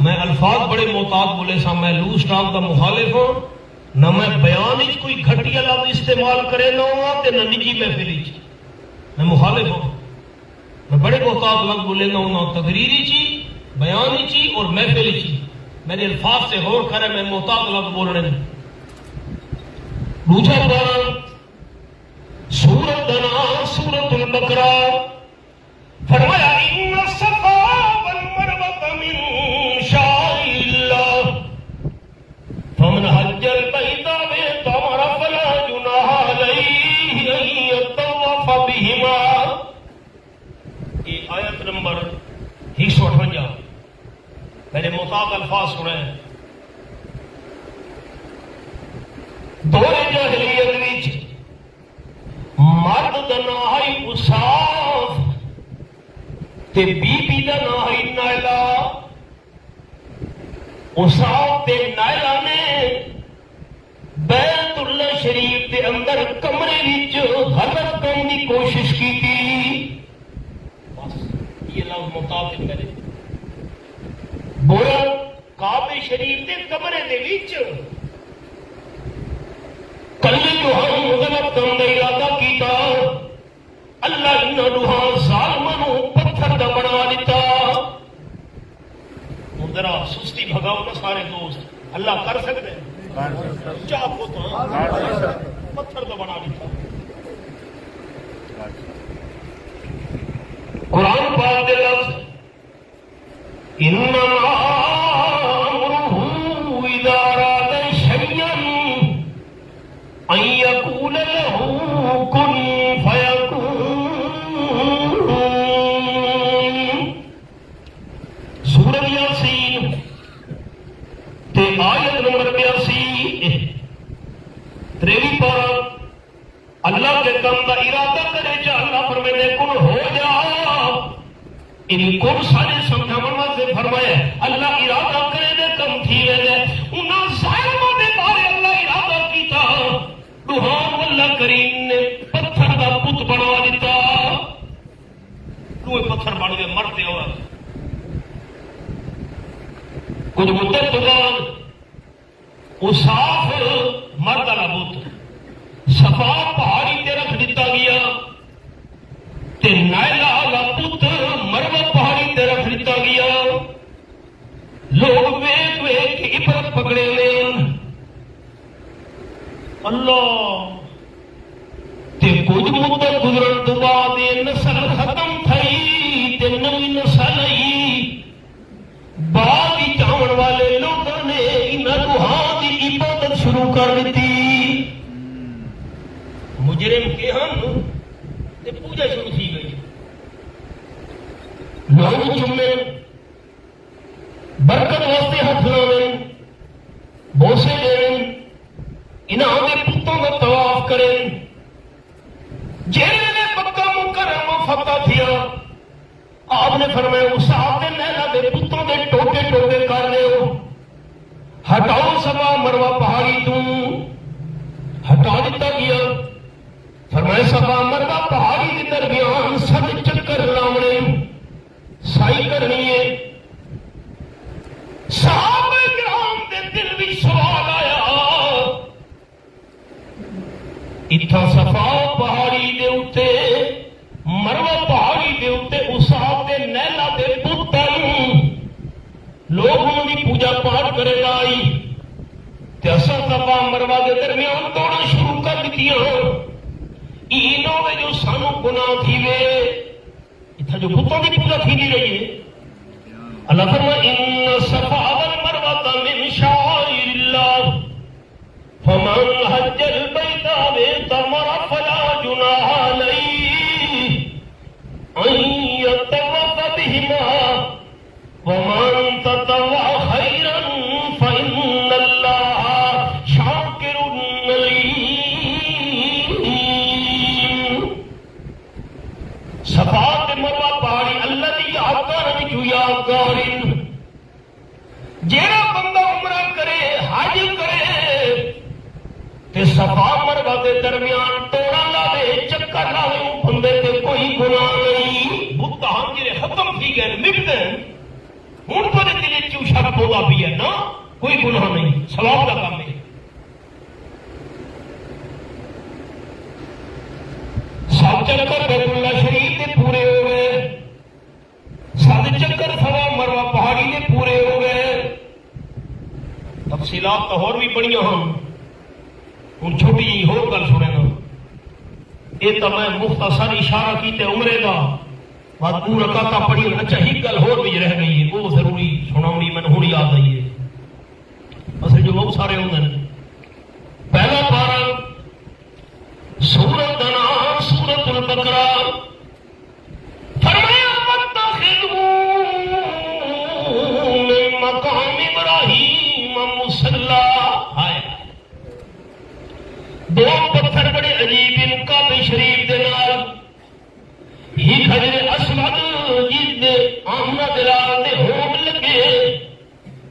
A: میں الفاظ بڑے محتاط بولے سا، میں لوس ٹاک کا مخالف ہوں، نہ میں بیان وچ کوئی گھٹیا لفظ استعمال کرے نہ ہوا تے نہ نجی محفل وچ، میں مخالف ہوں، میں بڑے محتاط لفظ بولے نہ ہوں، تقریری چی، بیان چی اور محفل چی، میرے الفاظ سے غور کرے، میں محتاط لفظ بول رہے ہیں۔ دوسرا قرآن سورت دنا سورت البقرہ فرمایا ان الصفا والمروہ من شعائر اللہ فمن حج البیت واعتمر فلا جناح علیہ ان یطوف بہما۔ یہ آیت نمبر 158، میرے محتاط الفاظ سنیں۔ دور جاہلیت وچ مرد دا نام ہے اصاف تے بی بی دا نام ہے نائلہ۔ اصاف تے نائلہ نے بیت اللہ شریف دے اندر کمرے وچ غلط کرنے کی کوشش کی تھی۔ بس یہ لفظ مطابق میرے بولا کعبے شریف دے کمرے دے وچ کلے جو ہم غلط کرنے کا ارادہ کیتا، اللہ انہاں دوہاں ظالماں نو پتھر دا بنا دیتا۔ ذرا سستی بھگاؤ نا سارے دوست، اللہ کر سکتے ہیں، چاہ پوتا پتھر دا بنا دیتا۔ قرآن پاک دے لفظ انما امرہ اذا اراد شیئا ان یقول له کن فیکون۔ سورۃ یاسین تے آیت نمبر 82 تریوی پارہ، اللہ کے کم کا ارادہ کرے جا اللہ فرمائے کن ہو جا، ان کن سارے سمجھاون واسطے فرمایا اللہ ارادہ کرے دے کم تھی ویلے، انہاں ظالماں دے بارے اللہ ارادہ کیتا، روحان اللہ کریم نے پتھر دا پت بنا دیتا، روح پتھر بن گئے مرتے ہوا۔ کچھ مدت بعد اصاف مرد والا بت صفا پہاڑی تے رکھ دیتا گیا تے نائلہ پکڑے لین اللہ تے کچھ مدت گزرن تو بعد نسل ختم تھئی تے نوی نسل آئی بعد ہی چاون والے لوگوں نے انہاں روحاں دی عبادت شروع کر دیتی مجرم کے ہم تے پوجا شروع تھی گئی لوگ چومے برکت واسطے ہاتھ لاویں بوسے دین انہاں دے پتوں دا طواف کریں جیلے مکہ مکرمہ فتح تھیا آپ نے فرمایا اس آپ نے نیلا دے پتوں دے ٹوٹے ٹوٹے کر رہے ہو ہٹاؤ صفا مروہ پہاڑی تو ہٹا دیتا گیا فرمایا صفا مروہ پہاڑی کے درمیان سب چکر لاونے سائی کرنی ہے صحابہ کرام دے دل بھی سوال آیا اتھا صفا پہاڑی دے اتے مروہ پہاڑی دے اتے اسحاق دے نیلا دے پتن لوگوں دی پوجا پاٹ کرے لائی تے اساں صفا مروہ دے درمیان توڑا شروع کر دیتی اینوں میں جو سانو گناہ تھی وے اتھا جو پتوں دی پوجا تھی نہیں رہی ہے اللہ فرمائے ان صفا والمروہ من شعائر اللہ فمن حج البيت واعتمر فلا جناح عليه ان يطوف بهما ومن تطوع خيرا فإن الله شاكر عليم صفا مروہ پہاڑی الذي عقرني يعقر جیڑا بندہ عمرہ کرے حج کرے تے صفا مروہ کے درمیان توڑا لاوے چکر لاوے بندے تے کوئی گناہ نہیں بتان جڑے ختم تھی گئے مٹ گئے ہن تو دل وچ شک ہوتا بھی ہے نا کوئی گناہ نہیں ثواب کا کام ہے سات چکر بیت اللہ شریف کے پورے ہو گئے سات چکر صفا مروہ پہاڑی کے پورے ہو گئے تفصیلات تو اور بھی بڑیاں ہوں ہوں چھوٹی جی ہو گل سنے نا یہ تو میں مختصر اشارہ کیتے عمرے کا بعد پورا کاتا پڑھی اچھا ہی گل ہو بھی رہ گئی ہے وہ ضروری سناؤنی میں ہوں یاد آئی ہے اصل جو بہت سارے ہوں گے پہلا پارا سورت نام سورت البقرہ فرمایا واتخذوا من مقام ابراہیم مصلی ہے دو پتھر بڑے عجیب ان کعبہ شریف دے نال ہی حجر اسود جس دے آمنہ دلال دے ہون لگے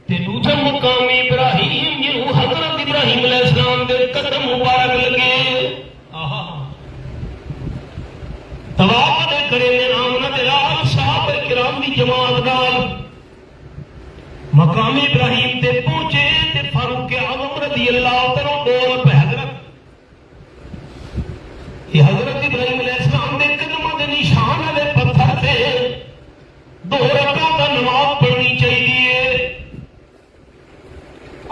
A: تے دوجا مقام ابراہیم جنہوں حضرت ابراہیم علیہ السلام دے قدم مبارک لگے طواف دے کرے نے آمنہ دلال صحابہ کرام دی جماعت نال مقام ابراہیم تے پہنچے تے فاروق اعظم رضی اللہ عنہ بول پہ حضرت یہ حضرت ابراہیم علیہ السلام دے قدموں دے نشان والے پتھر تے دو رکعت نماز پڑھنی چاہیے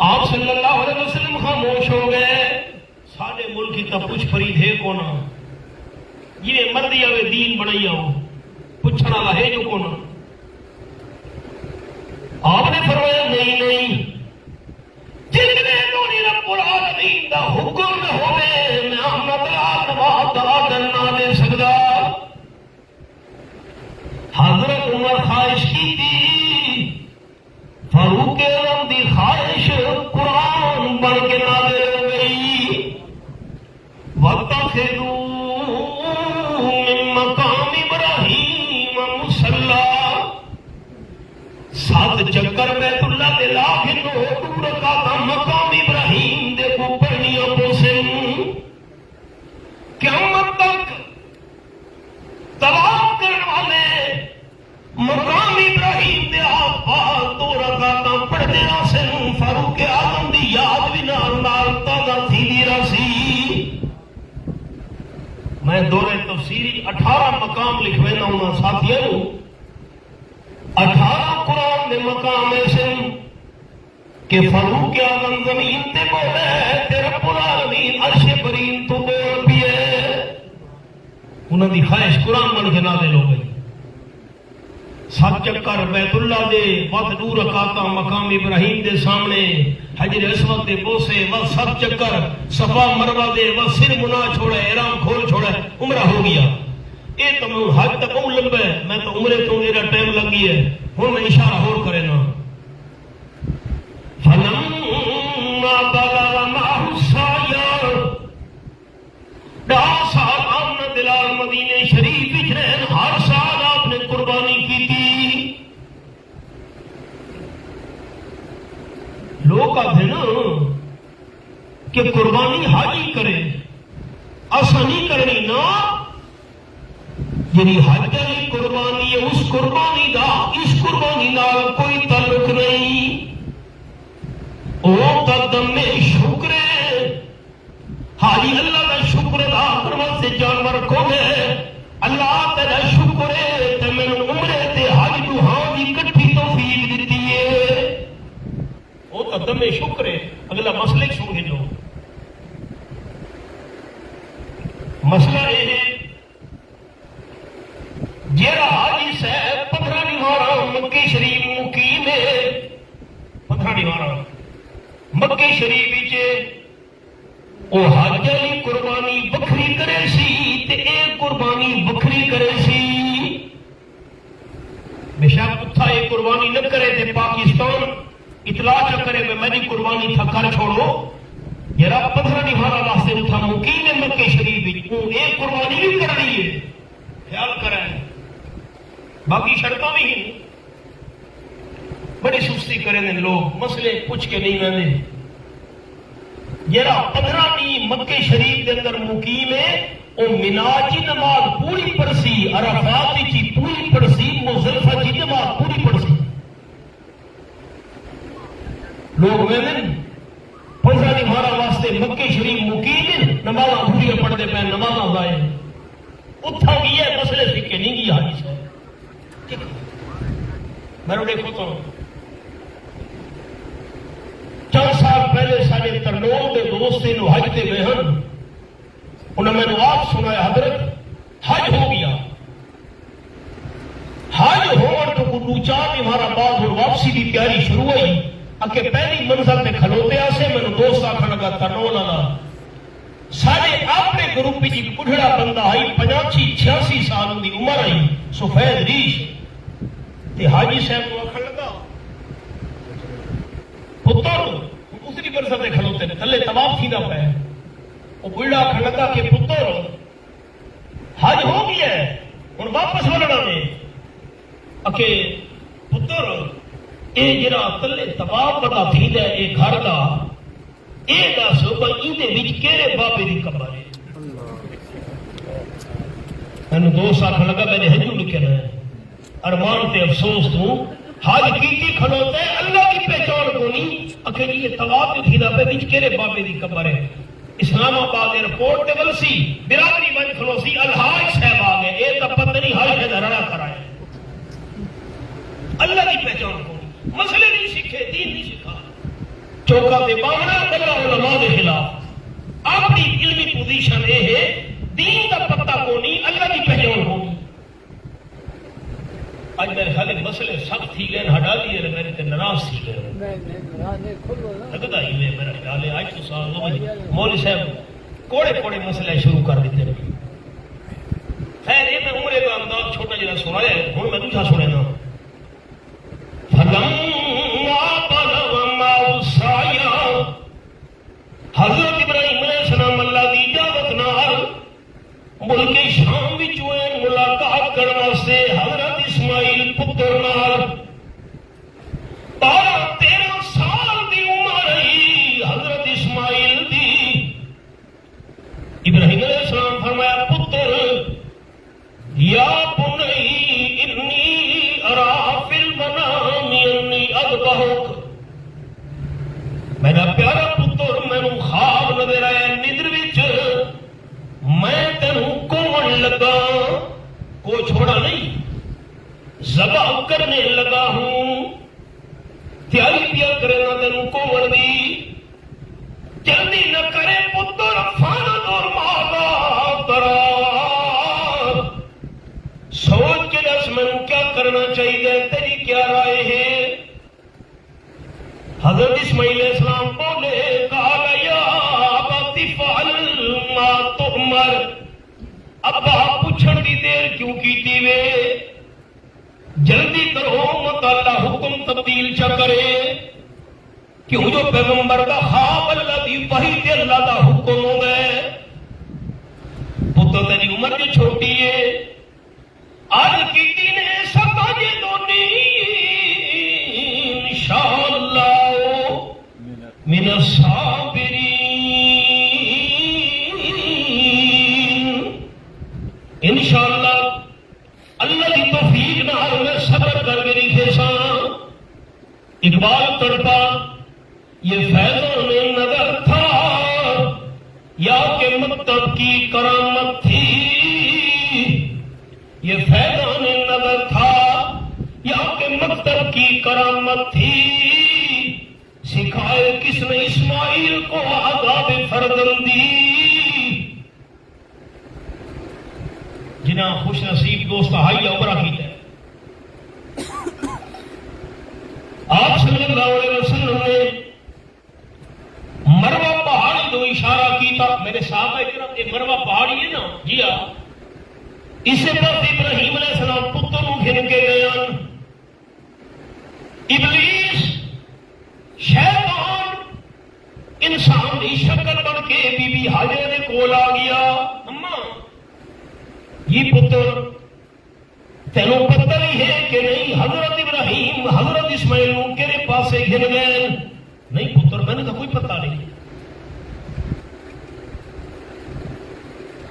A: آپ صلی اللہ علیہ وسلم خاموش ہو گئے سارے ملک کی تو پوچھ فرید ہے کونا یہ مردی آوے دین بنائی آؤ پوچھنا والا ہے جو کونا آپ نے فرمایا نہیں نہیں جتنے دونی رب العالمین دا حکم نہ ہوئے میں احمد نماز دا نہ دے سکتا حضرت عمر خواہش کی تھی فاروق اعظم دی خواہش قرآن بن کے نازل ہو گئی واتخذوا من مقام ابراہیم مصلی سات چکر بیت اللہ دے لاکھ دو رکعت مقام ابراہیم دے کو پڑھنیاں پوسن قیامت تک طواف کرنے والے مقام ابراہیم دے آس پاس دو رکعتاں پڑھتے رہسن فاروق اعظم دی یاد بھی نال تازہ تھیندی رہسی میں دورے تفسیری 18 مقام لکھوینا ہوں ساتھیوں 18 قرآن دے مقام ایسے کہ فاروق اعظم زمین تے بولے تے رب العالمین عرش برین تو بول پیے. انہوں دی خواہش قرآن بن کے نازل ہو گئی. 7 چکر بیت اللہ دے وقت 2 رکعتاں مقام ابراہیم دے سامنے حجر اسود دے بوسے و 7 چکر صفا مروہ دے و سر منا چھوڑے احرام کھول چھوڑے عمرہ ہو گیا. اے تو میں حج تک بہت لمبا ہے, میں تو عمرے تو میرا ٹائم لگی ہے. ہوں میں اشارہ اور کرے نا فلما بلغ معه السعي 10 سال آمنا بلال مدینے شریف وچ رہن, ہر سال آپ نے قربانی کی تھی. لوگ آتے نا کہ قربانی حاجی کرے, ایسا نہیں کرنی نا. یعنی حج کی قربانی ہے, اس قربانی دا اس قربانی نال کوئی تعلق نہیں. وہ قدم شکر ہے, حاجی اللہ کا شکر ادا کرنے سے جانور کو گئے. اللہ تیرا شکر ہے تے میں عمرے تے حج تو ہاں دی کٹھی توفیق دیتی ہے. وہ قدم شکر ہے. اگلا مسئلہ سن کے جو مسئلہ یہ ہے جیڑا حاجی صاحب 15 دیوارا مکے شریف مقیم ہے, 15 دیوارا مکے شریف وہ حج والی قربانی بکھری کرے سی تے اے قربانی بکھری کرے سی. بے شک اتھا یہ قربانی نہ کرے تے پاکستان اطلاع نہ کرے کہ میری قربانی تھا کر چھوڑو. یار 15 دیوارا واسطے اتھا مقیم ہے مکے شریف وہ ایک قربانی بھی کر رہی ہے. خیال کریں باقی سڑکوں بھی ہی بڑی سستی کریں لوگ, مسئلے پوچھ کے نہیں رہنے. جڑا 15 دی مکے شریف کے اندر مقیم ہے وہ مینا کی نماز پوری پڑسی, عرفات کی پوری پڑسی, مزدلفہ کی نماز پوری پڑسی. لوگ میں 15 دی مارا واسطے مکے شریف مقیم ہے, نماز پوری پڑھتے پہ نماز آئے اتھا بھی ہے. مسئلے سکے نہیں گیا حاجی صاحب. میں نے دیکھو تو 4 سال پہلے سارے ترنول کے دوست حج دے گئے ہیں. انہوں نے آپ سنایا حضرت حج ہو گیا. حج ہو تو 2-4 ہمارا بعد اور واپسی کی تیاری شروع ہوئی. اکے پہلی منزل پہ کھلوتے آسے میں نے دوست آخر لگا ترنول والا سارے اپنے گروپ کی بڑھڑا بندہ آئی 85-86 سال کی عمر آئی سفید ریش تے حاجی صاحب کو آخر لگا پتر دوسری برسہ پہ کھلوتے نے تھلے طواف تھی نہ پہ. وہ بڑھڑا آخر لگا کہ پتر حج ہو گیا ہے اور واپس ولنا میں. اکے پتر اے جرا تھلے طواف پتا تھی دے اے گھر دا اے دس دے وچ کیڑے بابے دی قبر ہے. میں دوست آخر لگا میں نے حجو لکھنا ہے ارمان تے افسوس تو حج کیتی کھلوتے اللہ کی پہچان کو نہیں. اکھے جی یہ طواف تھی دا پہ وچ کیڑے بابے دی قبر ہے. اسلام آباد ایئرپورٹ تے ولسی برادری بن کھلوسی الحاج صاحب آ گئے. اے تا پتہ نہیں حج ہے رڑا کرائے. اللہ کی پہچان کو نہیں, مسئلے نہیں سیکھے, دین نہیں سیکھا. چوکا تے باہنا اللہ علماء دے خلاف اپنی علمی پوزیشن یہ ہے دین کا پتہ کو نہیں, اللہ کی پہچان ہونی. آج میرے خیال مسئلے سخت تھی گئے ہٹا دیے میرے تے ناراض تھی گئے لگتا ہی میں میرا خیال ہے آج تو سال مولوی صاحب کوڑے کوڑے مسئلے شروع کر دیتے ہیں. خیر یہ میں عمرے کا انداز چھوٹا جہاں سنایا ہے, ہوں میں دوسرا سنے نا. حضرت ابراہیم علیہ السلام اللہ کی اجازت نال ملک شام ملاقات کرنے سے حضرت اسماعیل پتر نال 12-13 سال کی عمر رہی حضرت اسماعیل دی. ابراہیم علیہ السلام فرمایا پتر یا بنی انی ارا فی المنام انی اذبحک. میرا پیارا پتر مینوں خواب نظر آیا ندر وچ میں تینوں کوڑ لگا, کو چھوڑا نہیں ذبح کرنے لگا ہوں. تیاری پیا کرے نہ تینوں کومن دی جلدی نہ کرے پتر فانت اور مادا ترا سوچ کے دس میں کیا کرنا چاہیے تیری کیا رائے ہے حضرت اسماعیل علیہ السلام بولے کہا یا ابتی فعل ما تؤمر ابا پوچھن دی دیر کیوں کیتی وے جلدی کرو مت اللہ حکم تبدیل چا کرے کیوں جو پیغمبر دا خواب اللہ دی وحی تے اللہ دا حکم ہو گئے پتر تیری عمر جو چھوٹی ہے آج کی دین سب آجے دونی انشاءاللہ من الصابرین انشاءاللہ اللہ کی توفیق نہ میں صبر کر میری خیساں اقبال تڑپا یہ فیضوں میں نظر تھا یا کہ مکتب کی کرامت تھی یہ فیضوں میں نظر تھا یا کہ مکتب کی کرامت تھی سکھائے کس نے اسماعیل کو عذاب فرزندی جنہ خوش نصیب دوست ہائی عمرہ کی ہے آپ صلی اللہ علیہ وسلم نے مروہ پہاڑی دو اشارہ کی تھا میرے صحابہ کرام یہ مروہ پہاڑی ہے نا جی ہاں اسے پر ابراہیم علیہ السلام پتر گھن کے گیا ابلیس شیطان انسان کی شکل بن کے بی بی حاجرہ نے کول آ گیا اماں یہ پتر تینوں پتہ ہی ہے کہ نہیں حضرت ابراہیم حضرت اسماعیل کے پاس گھن گئے نہیں پتر میں نے تو کوئی پتہ نہیں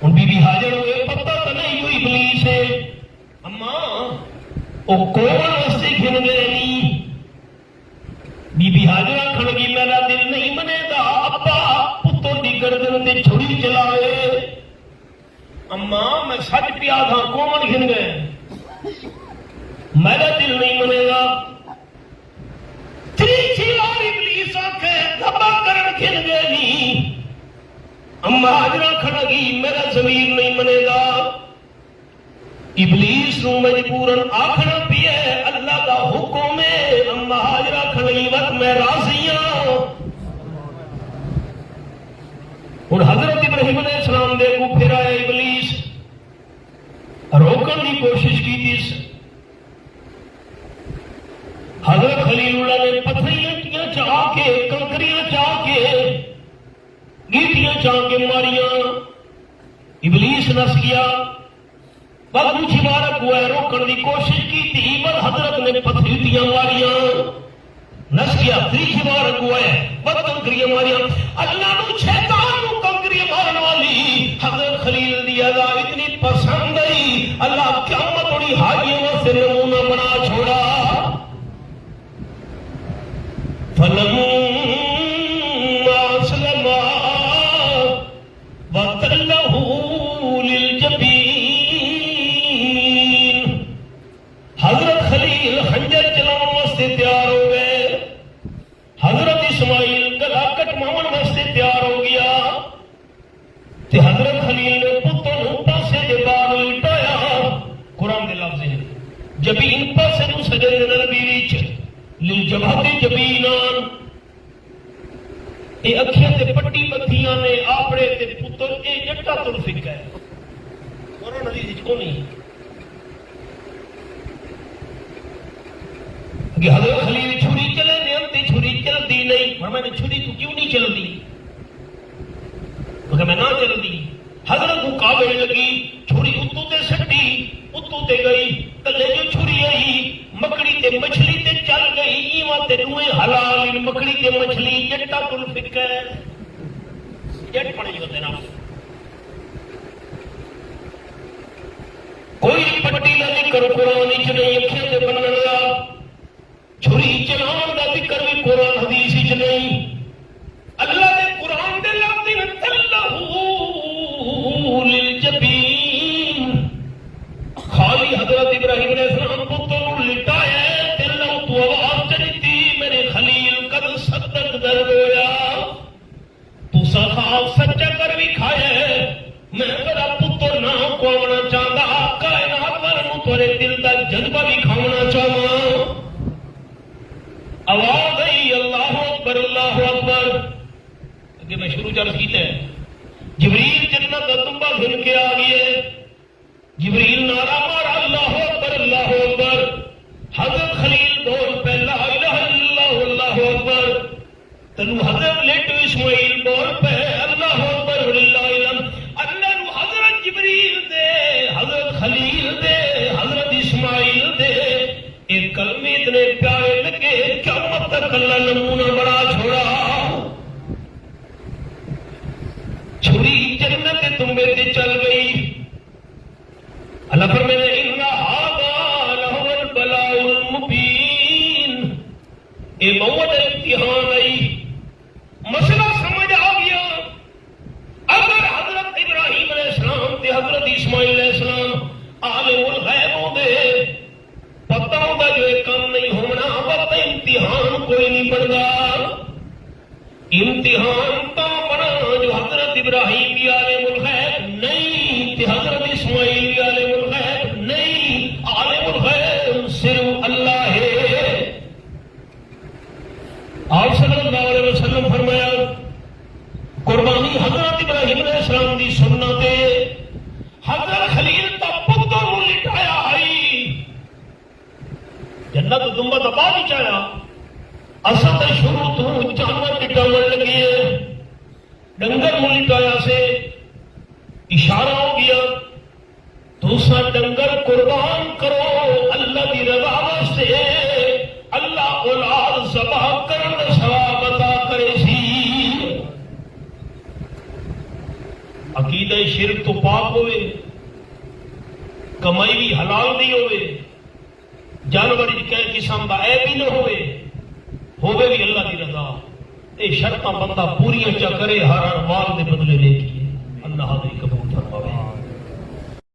A: ان بی بی حاجر ہوئے پتہ تو نہیں ہوئی ابلیس ہے اماں وہ کون واسطے گھن گئے نہیں بی بی حاجر کھڑ گی میرا دل نہیں منے گا ابا پتر دی گردن تے چھری چلائے اماں میں سچ پیا تھا کون گھن گئے میرا دل نہیں منے گا تیسری بار ابلیس آکے دھبا کرن گھن گئے نہیں اما حاجرہ کھڑگی میرا ضمیر نہیں منے گا ابلیس نو مجبورن آکھنا پیے اللہ دا حکم ہے اما حاجرہ کھڑگی وقت میں راضی ہوں اور حضرت ابراہیم علیہ السلام دے کو پھر آیا ابلیس روکن کی کوشش کی تھی حضرت خلیل اللہ نے پتھریاں چاہ کے کنکریاں چاہ کے گیٹیاں چاہ کے ماریاں ابلیس نس گیا بہت اونچی بارک ہوا ہے روکن کی کوشش کی تھی بس حضرت نے پتھریاں ماریاں نس گیا تیسری بارک ہوا ہے بہت کنکریاں ماریاں اللہ نو شیطان نو کنکریاں مارن والی حضرت خلیل دی ادا اتنی پسند آئی اللہ قیامت بڑی حاجیوں سے نمونہ بنا چھوڑا فلما اسلما وتلہ للجبین حضرت خلیل خنجر چلاؤ واسطے تیار ہو گئے حضرت اسماعیل گلا کٹواؤن واسطے تیار ہو گیا تے حضرت خلیل نے پتر پاسے دے بار لٹایا قرآن دے لفظ ہے جبین پاسے نو سجدے نبی وچ للجبہت جبینان اے اکھیاں تے پٹی بتیاں نے آپڑے تے پتر اے جٹا تر فکر ہے قرآن حدیث وچ کو نہیں کہ حضرت خلیل چھری چلے نے تے چھری چلدی نہیں میں نے چھری تو کیوں نہیں چلدی کہ میں نہ چلدی حضرت کو کعبے لگی چھری اتو تے سٹی اتو تے گئی تلے جو چھری آئی مکڑی تے مچھلی تے چل گئی ایواں تے دوئے حلال مکڑی تے مچھلی جٹا تل فکر جٹ پڑی ہوتے نا کوئی پٹی دا ذکر قرآن وچ نہیں اکھیاں تے بنن دا چھری چلاون دا ذکر بھی قرآن حدیث وچ نہیں اللہ دے قرآن دے لفظ نے تلہ للجبین خالی حضرت ابراہیم علیہ السلام پتر لٹایا تلہ تو آواز چلتی میرے بھی کھایا میں میرا پتر نہ کھوانا چاہتا کائنات والوں تھوڑے دل کا جذبہ بھی کھانا چاہتا آواز آئی اللہ اکبر اللہ اکبر اگے میں شروع چرس کیتا ہے جبریل جنت کا تنبا سن کے آ گئے جبریل نعرہ مارا اللہ اکبر حضرت خلیل بول پہ لا الہ الا اللہ اللہ اکبر تنو حضرت لیٹو اسماعیل بول پہ اللہ اکبر وللہ الحمد اللہ نو حضرت جبریل دے حضرت خلیل دے حضرت اسماعیل دے ایک کلمے اتنے پیارے لگے قیامت تک اللہ نمونہ بڑا چھوڑا چھری جنت تمبے تے چل گئی اللہ فرمانے ان ھذا لہو البلاء المبین اے موت امتحان آئی مسئلہ سمجھ آ گیا اگر حضرت ابراہیم علیہ السلام تے حضرت اسماعیل علیہ السلام عالم الغیب ہوندے پتہ ہوگا جو ایک کام نہیں ہونا وقت امتحان کوئی نہیں بنتا امتحان تو بنا جو حضرت ابراہیم بھی عالم الغیب نہیں تے حضرت اسماعیل بھی عالم الغیب نہیں عالم الغیب صرف اللہ ہے آپ صلی اللہ علیہ وسلم فرمایا قربانی حضرت ابراہیم علیہ السلام دی سنت حضرت خلیل تا پتر لٹایا آئی جنت دنبا تا بعد ہی چاہیا اصل تے شروع تو جانور لٹاون لگی ہے ڈنگر لٹایا سے اشارہ ہو گیا دوسرا ڈنگر قربان کرو اللہ دی رضا واسطے اللہ اولاد ذبح کرن دا ثواب عطا کرے سی عقیدہ شرک تو پاک ہوئے کمائی بھی حلال دی ہوئے جانور کئی قسم کا عیب بھی نہ ہوئے بھی اللہ کی رضا تے شرطاں بندہ پوریاں چا کرے ہر مال دے بدلے لے کے اللہ حاضری قبول فرماوے